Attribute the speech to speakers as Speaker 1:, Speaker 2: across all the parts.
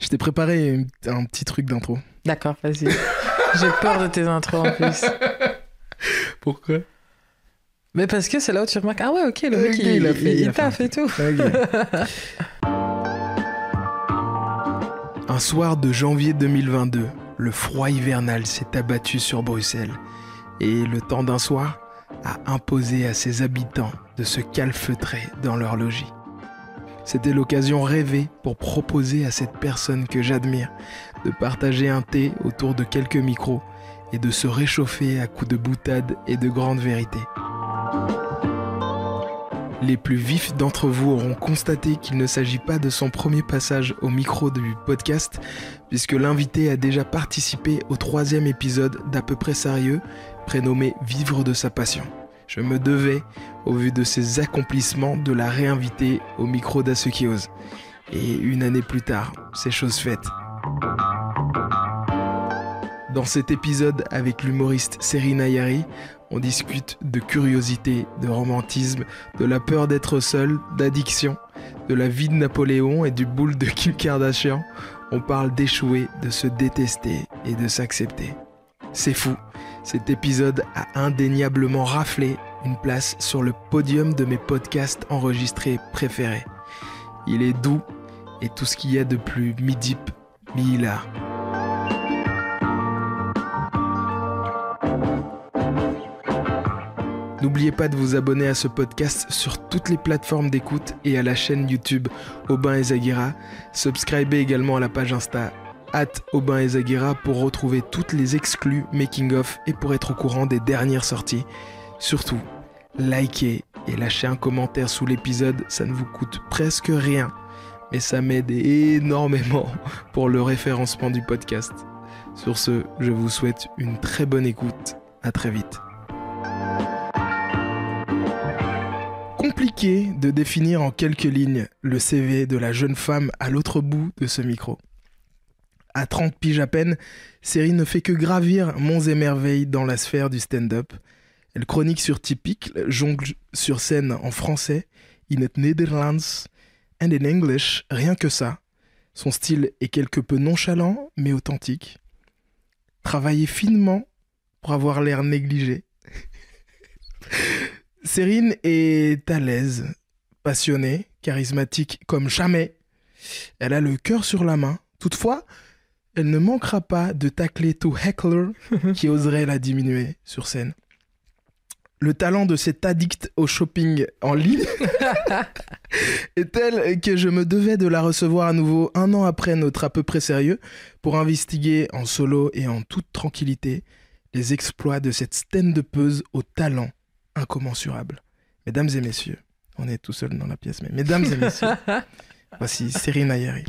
Speaker 1: Je t'ai préparé un petit truc d'intro.
Speaker 2: D'accord, vas-y. J'ai peur de tes intros en plus.
Speaker 1: Pourquoi?
Speaker 2: Mais parce que c'est là où tu remarques, ah ouais, ok, le mec,
Speaker 1: Okay,
Speaker 2: il t'a fait tout.
Speaker 1: Okay. Un soir de janvier 2022, le froid hivernal s'est abattu sur Bruxelles et le temps d'un soir a imposé à ses habitants de se calfeutrer dans leur logis. C'était l'occasion rêvée pour proposer à cette personne que j'admire de partager un thé autour de quelques micros et de se réchauffer à coups de boutade et de grandes vérités. Les plus vifs d'entre vous auront constaté qu'il ne s'agit pas de son premier passage au micro du podcast, puisque l'invité a déjà participé au 3e épisode d'À peu près sérieux, prénommé « Vivre de sa passion ». Je me devais, au vu de ses accomplissements, de la réinviter au micro d'À ceux qui osent. Et une année plus tard, c'est chose faite. Dans cet épisode avec l'humoriste Serine Ayari, on discute de curiosité, de romantisme, de la peur d'être seul, d'addiction, de la vie de Napoléon et du boule de Kim Kardashian. On parle d'échouer, de se détester et de s'accepter. C'est fou, cet épisode a indéniablement raflé une place sur le podium de mes podcasts enregistrés préférés. Il est doux et tout ce qu'il y a de plus mi-deep, mi-hilar. N'oubliez pas de vous abonner à ce podcast sur toutes les plateformes d'écoute et à la chaîne YouTube Aubin et Zaguira. Subscribez également à la page Insta @Aubin et Zaguira pour retrouver toutes les exclus making-of et pour être au courant des dernières sorties. Surtout, likez et lâchez un commentaire sous l'épisode, ça ne vous coûte presque rien, mais ça m'aide énormément pour le référencement du podcast. Sur ce, je vous souhaite une très bonne écoute. À très vite. Compliqué de définir en quelques lignes le CV de la jeune femme à l'autre bout de ce micro. À 30 piges à peine, Serine ne fait que gravir monts et merveilles dans la sphère du stand-up. Elle chronique sur Typique, jongle sur scène en français, in het Nederlands and in English, rien que ça. Son style est quelque peu nonchalant, mais authentique. Travailler finement pour avoir l'air négligé. Serine est à l'aise, passionnée, charismatique comme jamais. Elle a le cœur sur la main. Toutefois, elle ne manquera pas de tacler tout heckler qui oserait la diminuer sur scène. Le talent de cet addict au shopping en ligne est tel que je me devais de la recevoir à nouveau 1 an après notre À peu près sérieux pour investiguer en solo et en toute tranquillité les exploits de cette stand-upeuse au talent incommensurable. Mesdames et messieurs, on est tout seul dans la pièce, mais mesdames et messieurs, voici Serine Ayari.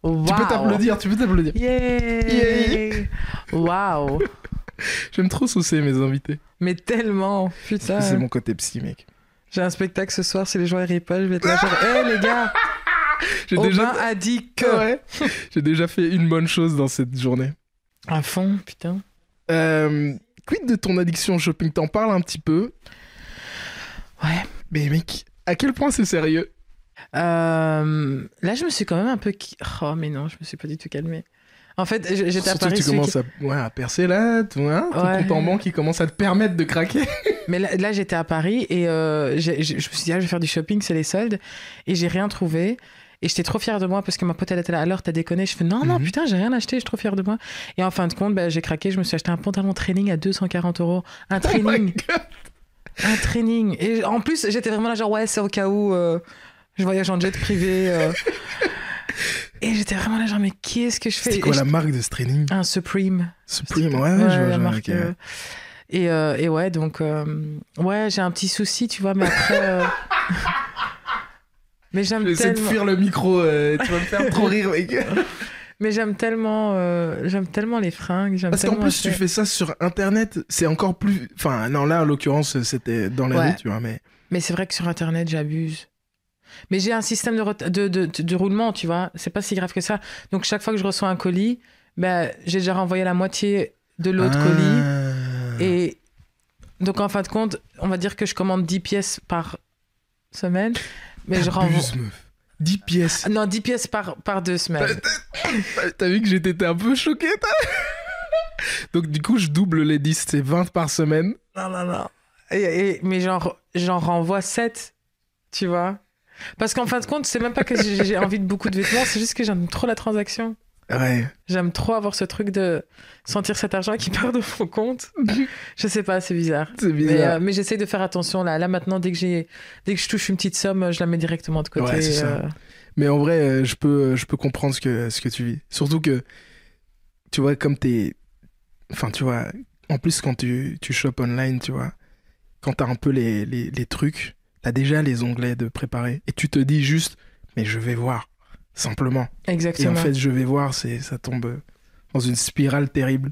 Speaker 2: Wow.
Speaker 1: Tu peux t'applaudir.
Speaker 2: Yeah. Waouh.
Speaker 1: J'aime trop saucer mes invités.
Speaker 2: Mais tellement, putain.
Speaker 1: C'est mon côté psy, mec.
Speaker 2: J'ai un spectacle ce soir, c'est les gens Harry Potter, je vais être là genre, hé les gars, Aubin a dit que...
Speaker 1: Ouais. J'ai déjà fait une bonne chose dans cette journée.
Speaker 2: À fond, putain.
Speaker 1: Quid de ton addiction au shopping? T'en parles un petit peu?
Speaker 2: Ouais.
Speaker 1: Mais mec, à quel point c'est sérieux?
Speaker 2: Là, je me suis quand même un peu... Oh, mais non, je me suis pas du tout calmée. En fait, j'étais à Paris...
Speaker 1: Surtout que tu commences à percer là, ton compte en banque qui commence à te permettre de craquer.
Speaker 2: Mais là j'étais à Paris et je me suis dit, je vais faire du shopping, c'est les soldes. Et j'ai rien trouvé. Et j'étais trop fière de moi parce que ma pote, elle était là. Alors, t'as déconné? Je fais, non, putain, j'ai rien acheté, je suis trop fière de moi. Et en fin de compte, j'ai craqué, je me suis acheté un pantalon training à 240 €. Un training. Un training. Et en plus, j'étais vraiment là, genre, ouais, c'est au cas où je voyage en jet privé. Et j'étais vraiment là, genre, mais qu'est-ce que je fais?
Speaker 1: C'est quoi la marque de ce training?
Speaker 2: Un Supreme.
Speaker 1: Supreme, ouais, je vois
Speaker 2: la marque.
Speaker 1: Okay.
Speaker 2: Et ouais, donc, ouais, j'ai un petit souci, tu vois, mais après. Mais j'aime
Speaker 1: J'essaie
Speaker 2: tellement...
Speaker 1: de fuir le micro, tu vas me faire trop rire, mec.
Speaker 2: Mais j'aime tellement les fringues.
Speaker 1: Parce qu'en plus, tu fais ça sur Internet, c'est encore plus... Enfin, non, là, en l'occurrence, c'était dans la rue, tu vois, mais...
Speaker 2: Mais c'est vrai que sur Internet, j'abuse. Mais j'ai un système de roulement, tu vois. C'est pas si grave que ça. Donc, chaque fois que je reçois un colis, j'ai déjà renvoyé la moitié de l'autre colis. Et donc, en fin de compte, on va dire que je commande 10 pièces par semaine. Mais je renvoie...
Speaker 1: meuf. 10 pièces.
Speaker 2: Non, 10 pièces par 2 semaines.
Speaker 1: T'as vu que j'étais un peu choqué, Donc, du coup, je double les 10. C'est 20 par semaine.
Speaker 2: Non, non, non. Mais j'en renvoie 7, tu vois. Parce qu'en fin de compte, c'est même pas que j'ai envie de beaucoup de vêtements, c'est juste que j'aime trop la transaction.
Speaker 1: Ouais.
Speaker 2: J'aime trop avoir ce truc de sentir cet argent qui part de mon compte. Je sais pas, c'est bizarre.
Speaker 1: C'est bizarre.
Speaker 2: Mais j'essaie de faire attention là. Là maintenant, dès que je touche une petite somme, je la mets directement de côté.
Speaker 1: Ouais, c'est ça. Mais en vrai, je peux comprendre ce que tu vis. Surtout que, tu vois, comme t'es... Enfin, tu vois, en plus, quand tu shoppes online, tu vois, quand t'as un peu les trucs, t'as déjà les onglets de préparer. Et tu te dis juste, mais je vais voir, simplement.
Speaker 2: Exactement.
Speaker 1: Et en fait, je vais voir, ça tombe dans une spirale terrible.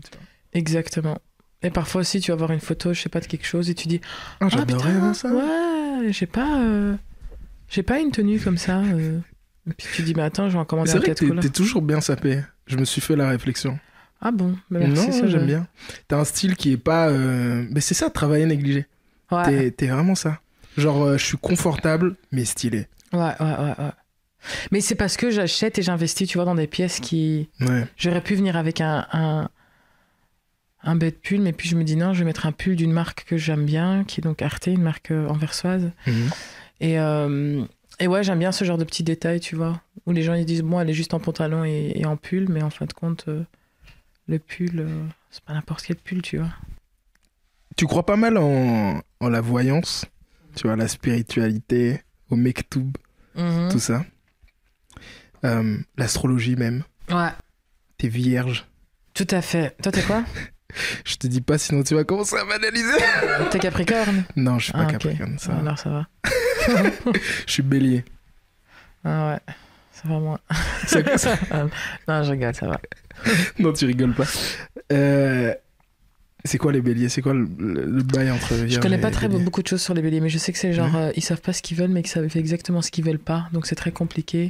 Speaker 2: Exactement. Et parfois aussi, tu vas voir une photo, je sais pas, de quelque chose et tu dis,
Speaker 1: Ah, j'adorerais
Speaker 2: putain,
Speaker 1: voir ça.
Speaker 2: Ouais, j'ai pas une tenue comme ça. Et puis tu dis, mais attends, je vais en commander
Speaker 1: C'est
Speaker 2: un
Speaker 1: vrai que
Speaker 2: 4 couleurs.
Speaker 1: t'es toujours bien sapé. Je me suis fait la réflexion.
Speaker 2: Ah bon, bah merci,
Speaker 1: Non,
Speaker 2: ça,
Speaker 1: j'aime bien. T'as un style qui est pas... Mais c'est ça, travailler négligé.
Speaker 2: Ouais.
Speaker 1: T'es vraiment ça. Genre, je suis confortable, mais stylé.
Speaker 2: Ouais. Mais c'est parce que j'achète et j'investis, tu vois, dans des pièces qui...
Speaker 1: Ouais.
Speaker 2: J'aurais pu venir avec un bête pull, mais puis je me dis non, je vais mettre un pull d'une marque que j'aime bien, qui est donc Arte, une marque anversoise. Et ouais, j'aime bien ce genre de petits détails, tu vois, où les gens ils disent, bon, elle est juste en pantalon et en pull, mais en fin de compte, le pull, c'est pas n'importe quel pull, tu vois.
Speaker 1: Tu crois pas mal en la voyance, tu vois, la spiritualité, au mektoub, tout ça. L'astrologie même.
Speaker 2: Ouais.
Speaker 1: T'es vierge.
Speaker 2: Tout à fait. Toi, t'es quoi?
Speaker 1: Je te dis pas, sinon tu vas commencer à m'analyser.
Speaker 2: T'es Capricorne?
Speaker 1: Non, je suis pas
Speaker 2: ok.
Speaker 1: Capricorne, ça.
Speaker 2: Alors ça va.
Speaker 1: Je suis bélier.
Speaker 2: Ah ouais, ça va moins. Non, je rigole, ça va.
Speaker 1: Non, tu rigoles pas. C'est quoi les béliers? C'est quoi le bail entre vierge?
Speaker 2: Je connais pas
Speaker 1: et bélier?
Speaker 2: beaucoup de choses sur les béliers, mais je sais que c'est genre, ils savent pas ce qu'ils veulent, mais qu'ils savent exactement ce qu'ils veulent pas. Donc c'est très compliqué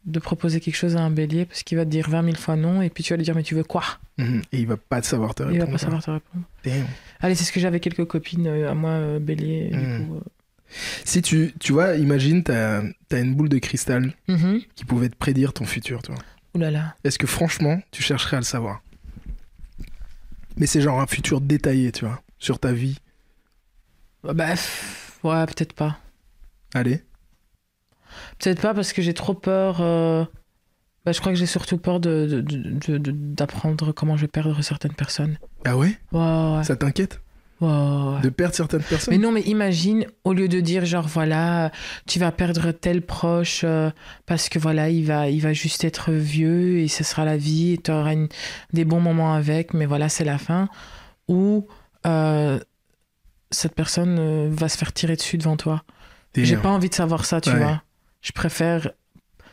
Speaker 2: de proposer quelque chose à un bélier parce qu'il va te dire 20 000 fois non, et puis tu vas lui dire, mais tu veux quoi?
Speaker 1: Et il va pas savoir te répondre.
Speaker 2: Il va pas savoir te répondre.
Speaker 1: Damn.
Speaker 2: Allez, c'est ce que j'avais quelques copines à moi, bélier. Du coup,
Speaker 1: Si tu vois, imagine, t'as une boule de cristal qui pouvait te prédire ton futur, tu vois.
Speaker 2: Ouh là là.
Speaker 1: Est-ce que franchement, tu chercherais à le savoir? Mais c'est genre un futur détaillé, tu vois, sur ta vie.
Speaker 2: Bah, ouais, peut-être pas.
Speaker 1: Allez.
Speaker 2: Peut-être pas parce que j'ai trop peur. Bah, je crois que j'ai surtout peur d'apprendre comment je vais perdre certaines personnes.
Speaker 1: Ah ouais?
Speaker 2: Ouais.
Speaker 1: Ça t'inquiète?
Speaker 2: Ouais.
Speaker 1: De perdre certaines personnes?
Speaker 2: Mais non, mais imagine, au lieu de dire genre voilà, tu vas perdre tel proche parce que voilà, il va juste être vieux et ce sera la vie et tu auras des bons moments avec, mais voilà, c'est la fin. Ou cette personne va se faire tirer dessus devant toi. J'ai pas envie de savoir ça, tu vois.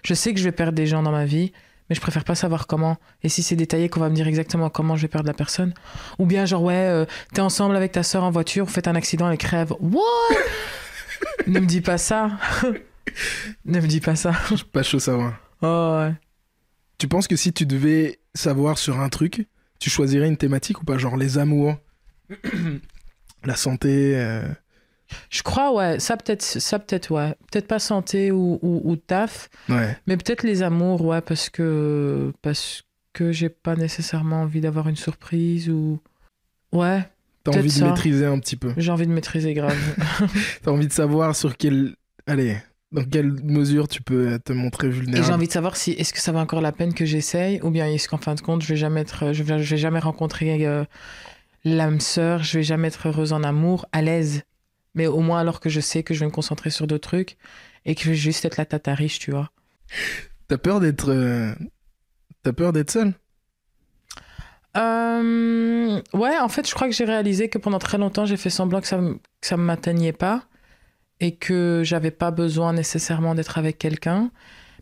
Speaker 2: Je sais que je vais perdre des gens dans ma vie, mais je préfère pas savoir comment. Et si c'est détaillé, qu'on va me dire exactement comment je vais perdre la personne. Ou bien genre, ouais, t'es ensemble avec ta sœur en voiture, vous faites un accident, elle crève. What? Ne me dis pas ça. Ne me dis pas ça.
Speaker 1: Je suis pas chaud à savoir.
Speaker 2: Oh, ouais.
Speaker 1: Tu penses que si tu devais savoir sur un truc, tu choisirais une thématique ou pas? Genre les amours, la santé
Speaker 2: Je crois, ouais. Ça peut-être, ouais. Peut-être pas santé ou taf.
Speaker 1: Ouais.
Speaker 2: Mais peut-être les amours, ouais, parce que j'ai pas nécessairement envie d'avoir une surprise ou... Ouais.
Speaker 1: T'as envie de maîtriser un petit peu.
Speaker 2: J'ai envie de maîtriser grave.
Speaker 1: T'as envie de savoir sur quelle... Allez, dans quelle mesure tu peux te montrer vulnérable.
Speaker 2: Et j'ai envie de savoir si est-ce que ça va encore la peine que j'essaye ou bien est-ce qu'en fin de compte je vais jamais rencontrer l'âme sœur, je vais jamais être heureuse en amour, à l'aise. Mais au moins alors que je sais que je vais me concentrer sur d'autres trucs et que je vais juste être la tata riche, tu vois.
Speaker 1: T'as peur d'être seule?
Speaker 2: Ouais, en fait, je crois que j'ai réalisé que pendant très longtemps, j'ai fait semblant que ça m'atteignait pas et que j'avais pas besoin nécessairement d'être avec quelqu'un,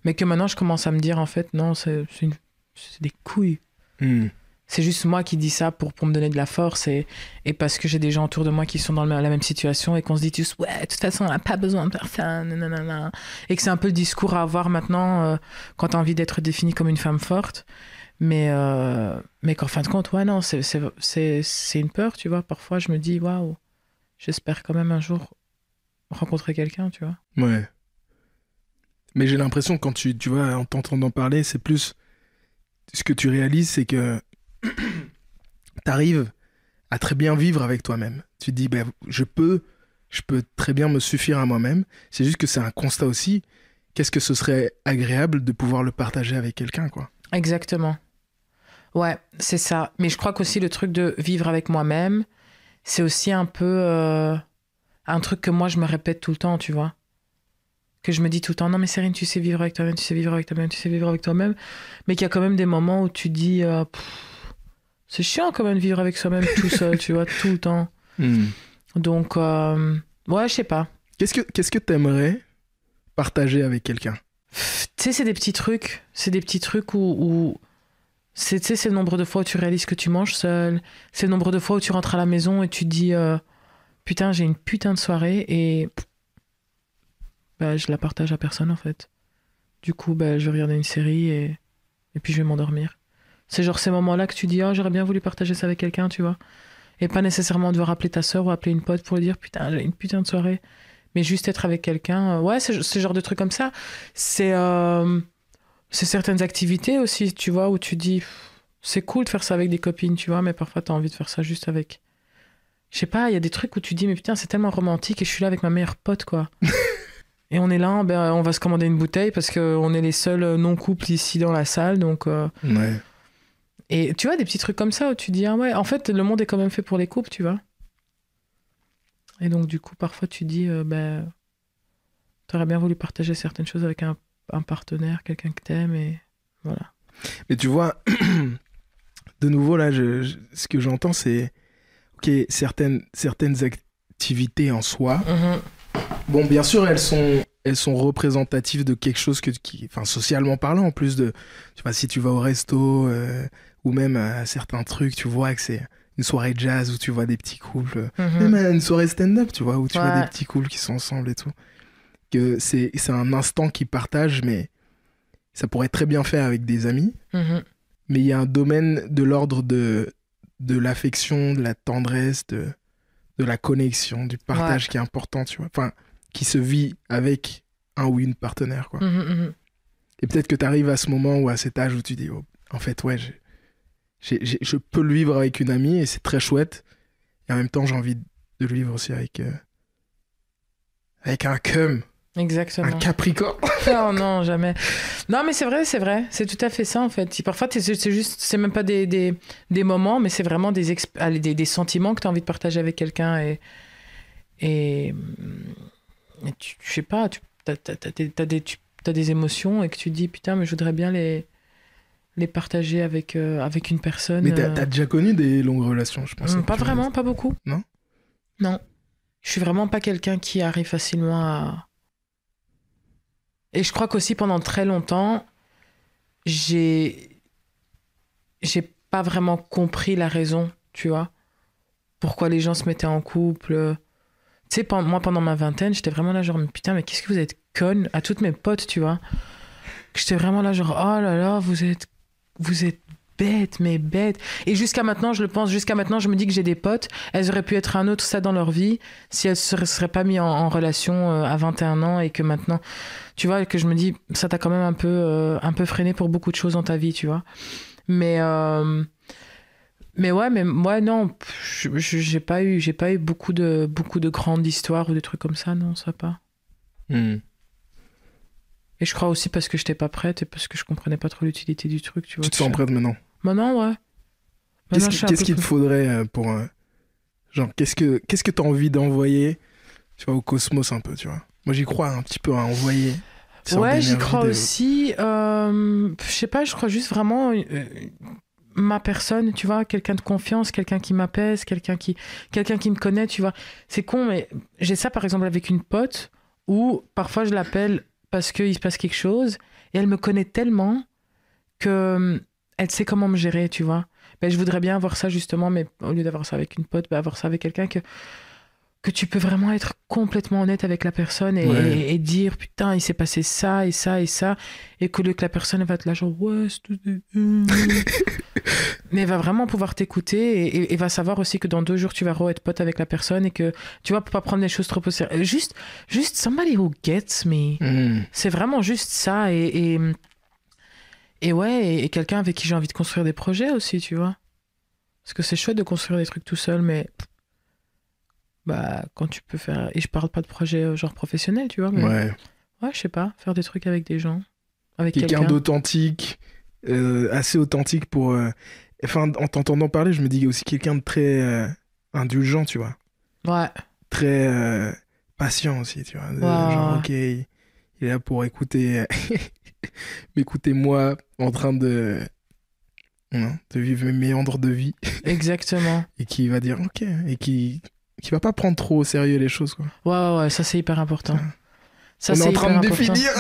Speaker 2: mais que maintenant, je commence à me dire, en fait, non, c'est des couilles. C'est juste moi qui dis ça pour me donner de la force et parce que j'ai des gens autour de moi qui sont dans la même situation et qu'on se dit tous, ouais, de toute façon, on n'a pas besoin de personne, nanana. Et que c'est un peu le discours à avoir maintenant quand t'as envie d'être définie comme une femme forte. Mais qu'en fin de compte, ouais, non, c'est une peur, tu vois. Parfois, je me dis, waouh, j'espère quand même un jour rencontrer quelqu'un, tu vois.
Speaker 1: Ouais. Mais j'ai l'impression que quand tu vois, en t'entendant parler, c'est plus... Ce que tu réalises, c'est que t'arrives à très bien vivre avec toi-même. Tu te dis, ben, je peux très bien me suffire à moi-même. C'est juste que c'est un constat aussi. Qu'est-ce que ce serait agréable de pouvoir le partager avec quelqu'un, quoi.
Speaker 2: Exactement. Ouais, c'est ça. Mais je crois qu'aussi le truc de vivre avec moi-même, c'est aussi un peu un truc que moi je me répète tout le temps, tu vois. Que je me dis tout le temps, non mais Cérine, tu sais vivre avec toi-même, tu sais vivre avec toi-même, tu sais vivre avec toi-même. Mais qu'il y a quand même des moments où tu dis, c'est chiant quand même de vivre avec soi-même tout seul, tu vois, tout le temps. Donc, ouais, je sais pas.
Speaker 1: Qu'est-ce que t'aimerais partager avec quelqu'un?
Speaker 2: Tu sais, c'est des petits trucs. C'est des petits trucs où tu sais, c'est le nombre de fois où tu réalises que tu manges seul. C'est le nombre de fois où tu rentres à la maison et tu te dis, putain, j'ai une putain de soirée et bah, je la partage à personne en fait. Du coup, bah, je vais regarder une série et puis je vais m'endormir. C'est genre ces moments-là que tu dis, oh, j'aurais bien voulu partager ça avec quelqu'un, tu vois. Et pas nécessairement devoir appeler ta soeur ou appeler une pote pour lui dire, putain, j'ai une putain de soirée. Mais juste être avec quelqu'un, ouais, c'est ce genre de trucs comme ça. C'est certaines activités aussi, tu vois, où tu dis, c'est cool de faire ça avec des copines, tu vois, mais parfois t'as envie de faire ça juste avec. Je sais pas, il y a des trucs où tu dis, mais putain, c'est tellement romantique et je suis là avec ma meilleure pote, quoi. Et on est là, ben, on va se commander une bouteille parce qu'on est les seuls non-couples ici dans la salle, donc.
Speaker 1: Ouais.
Speaker 2: Et tu vois, des petits trucs comme ça où tu dis, ah ouais, en fait, le monde est quand même fait pour les couples, tu vois. Et donc, du coup, parfois, tu dis, ben, t'aurais bien voulu partager certaines choses avec un partenaire, quelqu'un que t'aimes, et voilà.
Speaker 1: Mais tu vois, de nouveau, là, ce que j'entends, c'est, ok, certaines activités en soi, bon, bien sûr, elles sont représentatives de quelque chose enfin, socialement parlant, en plus de, tu vois, si tu vas au resto, ou même à certains trucs, tu vois que c'est une soirée jazz où tu vois des petits couples, même à une soirée stand-up, tu vois, où tu vois des petits couples qui sont ensemble et tout. Que c'est un instant qu'ils partagent, mais ça pourrait être très bien fait avec des amis. Mais il y a un domaine de l'ordre de l'affection, de la tendresse, de la connexion, du partage qui est important, tu vois. Enfin, qui se vit avec un ou une partenaire, quoi. Et peut-être que tu arrives à ce moment ou à cet âge où tu dis, oh, en fait, ouais, je peux le vivre avec une amie et c'est très chouette. Et en même temps, j'ai envie de le vivre aussi avec un cum.
Speaker 2: Exactement.
Speaker 1: Un capricorne.
Speaker 2: Non, non, jamais. Non, mais c'est vrai. C'est tout à fait ça, en fait. Parfois, c'est même pas des moments, mais c'est vraiment des sentiments que tu as envie de partager avec quelqu'un. Et je sais pas, t'as des émotions et que tu te dis, putain, mais je voudrais bien les partager avec une personne.
Speaker 1: Mais t'as déjà connu des longues relations, je pense.
Speaker 2: Pas vraiment, pas beaucoup.
Speaker 1: Non ?
Speaker 2: Non. Je suis vraiment pas quelqu'un qui arrive facilement à... Et je crois qu'aussi pendant très longtemps, j'ai pas vraiment compris la raison, tu vois. Pourquoi les gens se mettaient en couple. Tu sais, moi pendant ma vingtaine, j'étais vraiment là genre, putain, mais qu'est-ce que vous êtes connes, à toutes mes potes, tu vois. J'étais vraiment là genre, oh là là, vous êtes bêtes, mais bêtes. Et jusqu'à maintenant, je le pense, je me dis que j'ai des potes, elles auraient pu être un autre stade dans leur vie si elles se seraient pas mis en relation à 21 ans et que maintenant, tu vois, que je me dis, ça t'a quand même un peu freiné pour beaucoup de choses dans ta vie, tu vois. Mais ouais, mais moi, non, j'ai pas eu beaucoup de grandes histoires ou des trucs comme ça, non, ça pas. Et je crois aussi parce que j'étais pas prête et parce que je comprenais pas trop l'utilité du truc, tu vois.
Speaker 1: Tu te sens prête maintenant ?
Speaker 2: Maintenant, ouais.
Speaker 1: Qu'est-ce qu'il te faudrait pour... genre, qu'est-ce que t'as envie d'envoyer, tu vois, au cosmos un peu, tu vois ? Moi, j'y crois un petit peu à envoyer.
Speaker 2: Ouais, j'y crois aussi. Je sais pas, je crois juste vraiment... ma personne, tu vois, quelqu'un de confiance, quelqu'un qui m'apaise, quelqu'un qui me connaît, tu vois. C'est con, mais j'ai ça, par exemple, avec une pote où parfois je l'appelle parce qu'il se passe quelque chose et elle me connaît tellement que elle sait comment me gérer, tu vois. Ben, je voudrais bien avoir ça justement, mais au lieu d'avoir ça avec une pote, ben, avoir ça avec quelqu'un que tu peux vraiment être complètement honnête avec la personne et dire putain, il s'est passé ça et ça et ça, et qu'au lieu que la personne elle va être là genre ouais, c'est tout... mais elle va vraiment pouvoir t'écouter et va savoir aussi que dans 2 jours tu vas être pote avec la personne et que tu vas pas prendre les choses trop au sérieux. Juste somebody who gets me. C'est vraiment juste ça et ouais, et quelqu'un avec qui j'ai envie de construire des projets aussi, tu vois. Parce que c'est chouette de construire des trucs tout seul, mais bah quand tu peux faire, et je parle pas de projet genre professionnel, tu vois, mais
Speaker 1: Ouais.
Speaker 2: ouais, je sais pas, faire des trucs avec des gens, avec
Speaker 1: Quelqu'un
Speaker 2: quelqu'un.
Speaker 1: d'authentique, assez authentique pour... Enfin, en t'entendant parler, je me dis aussi quelqu'un de très indulgent, tu vois.
Speaker 2: Ouais.
Speaker 1: Très patient aussi, tu vois. Genre, ok, il est là pour écouter... m'écouter moi en train de vivre mes méandres de vie.
Speaker 2: Exactement.
Speaker 1: Et qui va dire ok, et qui va pas prendre trop au sérieux les choses, quoi.
Speaker 2: Ouais, ça c'est hyper important. Ça,
Speaker 1: on est
Speaker 2: c'est
Speaker 1: en train de
Speaker 2: hyper important.
Speaker 1: définir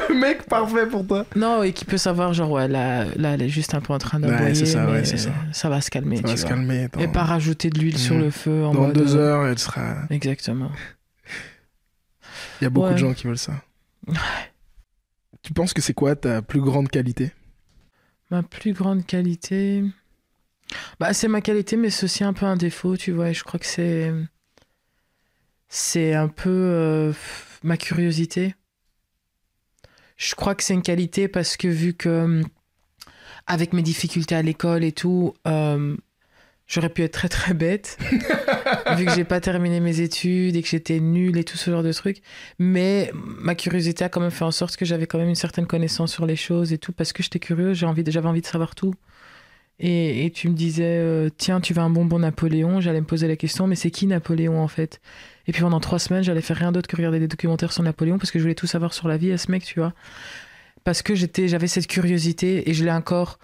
Speaker 1: le mec parfait pour toi.
Speaker 2: Non, et qui peut savoir genre ouais, là elle est juste un peu en train d'aboyer,
Speaker 1: c'est ça,
Speaker 2: mais
Speaker 1: c'est ça.
Speaker 2: Ça va se calmer,
Speaker 1: Ça va se calmer.
Speaker 2: Et pas rajouter de l'huile sur le feu en
Speaker 1: dans
Speaker 2: mode...
Speaker 1: 2 heures, elle sera...
Speaker 2: Exactement.
Speaker 1: Il y a beaucoup de gens qui veulent ça. Tu penses que c'est quoi ta plus grande qualité?
Speaker 2: Ma plus grande qualité... Bah, c'est ma qualité, mais c'est aussi un peu un défaut, tu vois. Et je crois que c'est un peu ma curiosité. Je crois que c'est une qualité parce que vu que, avec mes difficultés à l'école et tout, j'aurais pu être très très bête, vu que j'ai pas terminé mes études et que j'étais nulle et tout ce genre de trucs. Mais ma curiosité a quand même fait en sorte que j'avais quand même une certaine connaissance sur les choses et tout, parce que j'étais curieux, j'avais envie de savoir tout. Et tu me disais, tiens, tu veux un bonbon Napoléon? J'allais me poser la question, mais c'est qui Napoléon en fait? Et puis pendant 3 semaines, j'allais faire rien d'autre que regarder des documentaires sur Napoléon parce que je voulais tout savoir sur la vie à ce mec, tu vois. Parce que j'avais cette curiosité et je l'ai encore.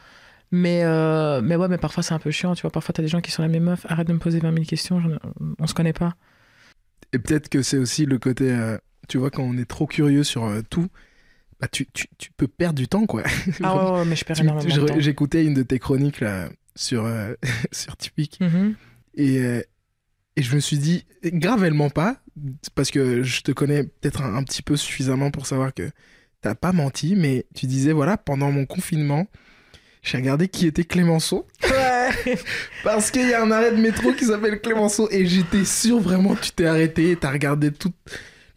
Speaker 2: Mais ouais, mais parfois c'est un peu chiant, tu vois. Parfois t'as des gens qui sont là, mais meuf, arrête de me poser 20 000 questions, on se connaît pas.
Speaker 1: Et peut-être que c'est aussi le côté, tu vois, quand on est trop curieux sur tout, bah tu peux perdre du temps, quoi.
Speaker 2: Ah ouais, mais je perds énormément de temps.
Speaker 1: J'écoutais une de tes chroniques là sur Typique. Et je me suis dit, grave, elle ment pas, parce que je te connais peut-être un petit peu suffisamment pour savoir que t'as pas menti, mais tu disais, voilà, pendant mon confinement, j'ai regardé qui était Clémenceau.
Speaker 2: Ouais.
Speaker 1: Parce qu'il y a un arrêt de métro qui s'appelle Clémenceau, et j'étais sûr vraiment que tu t'es arrêté et t'as regardé toute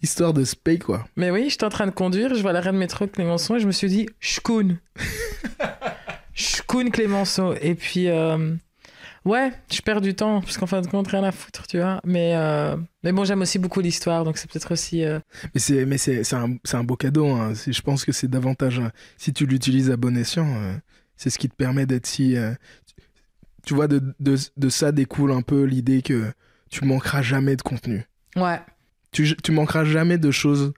Speaker 1: l'histoire de Spey, quoi.
Speaker 2: Mais oui, j'étais en train de conduire, je vois l'arrêt de métro Clémenceau et je me suis dit, Shkoun. Shkoun Clémenceau. Et puis... ouais, je perds du temps, parce qu'en fin de compte, rien à foutre, tu vois. Mais bon, j'aime aussi beaucoup l'histoire, donc c'est peut-être aussi...
Speaker 1: Mais c'est un beau cadeau, hein. Je pense que c'est davantage... si tu l'utilises à bon escient, c'est ce qui te permet d'être si... tu vois, de ça découle un peu l'idée que tu manqueras jamais de contenu.
Speaker 2: Ouais.
Speaker 1: Tu manqueras jamais de choses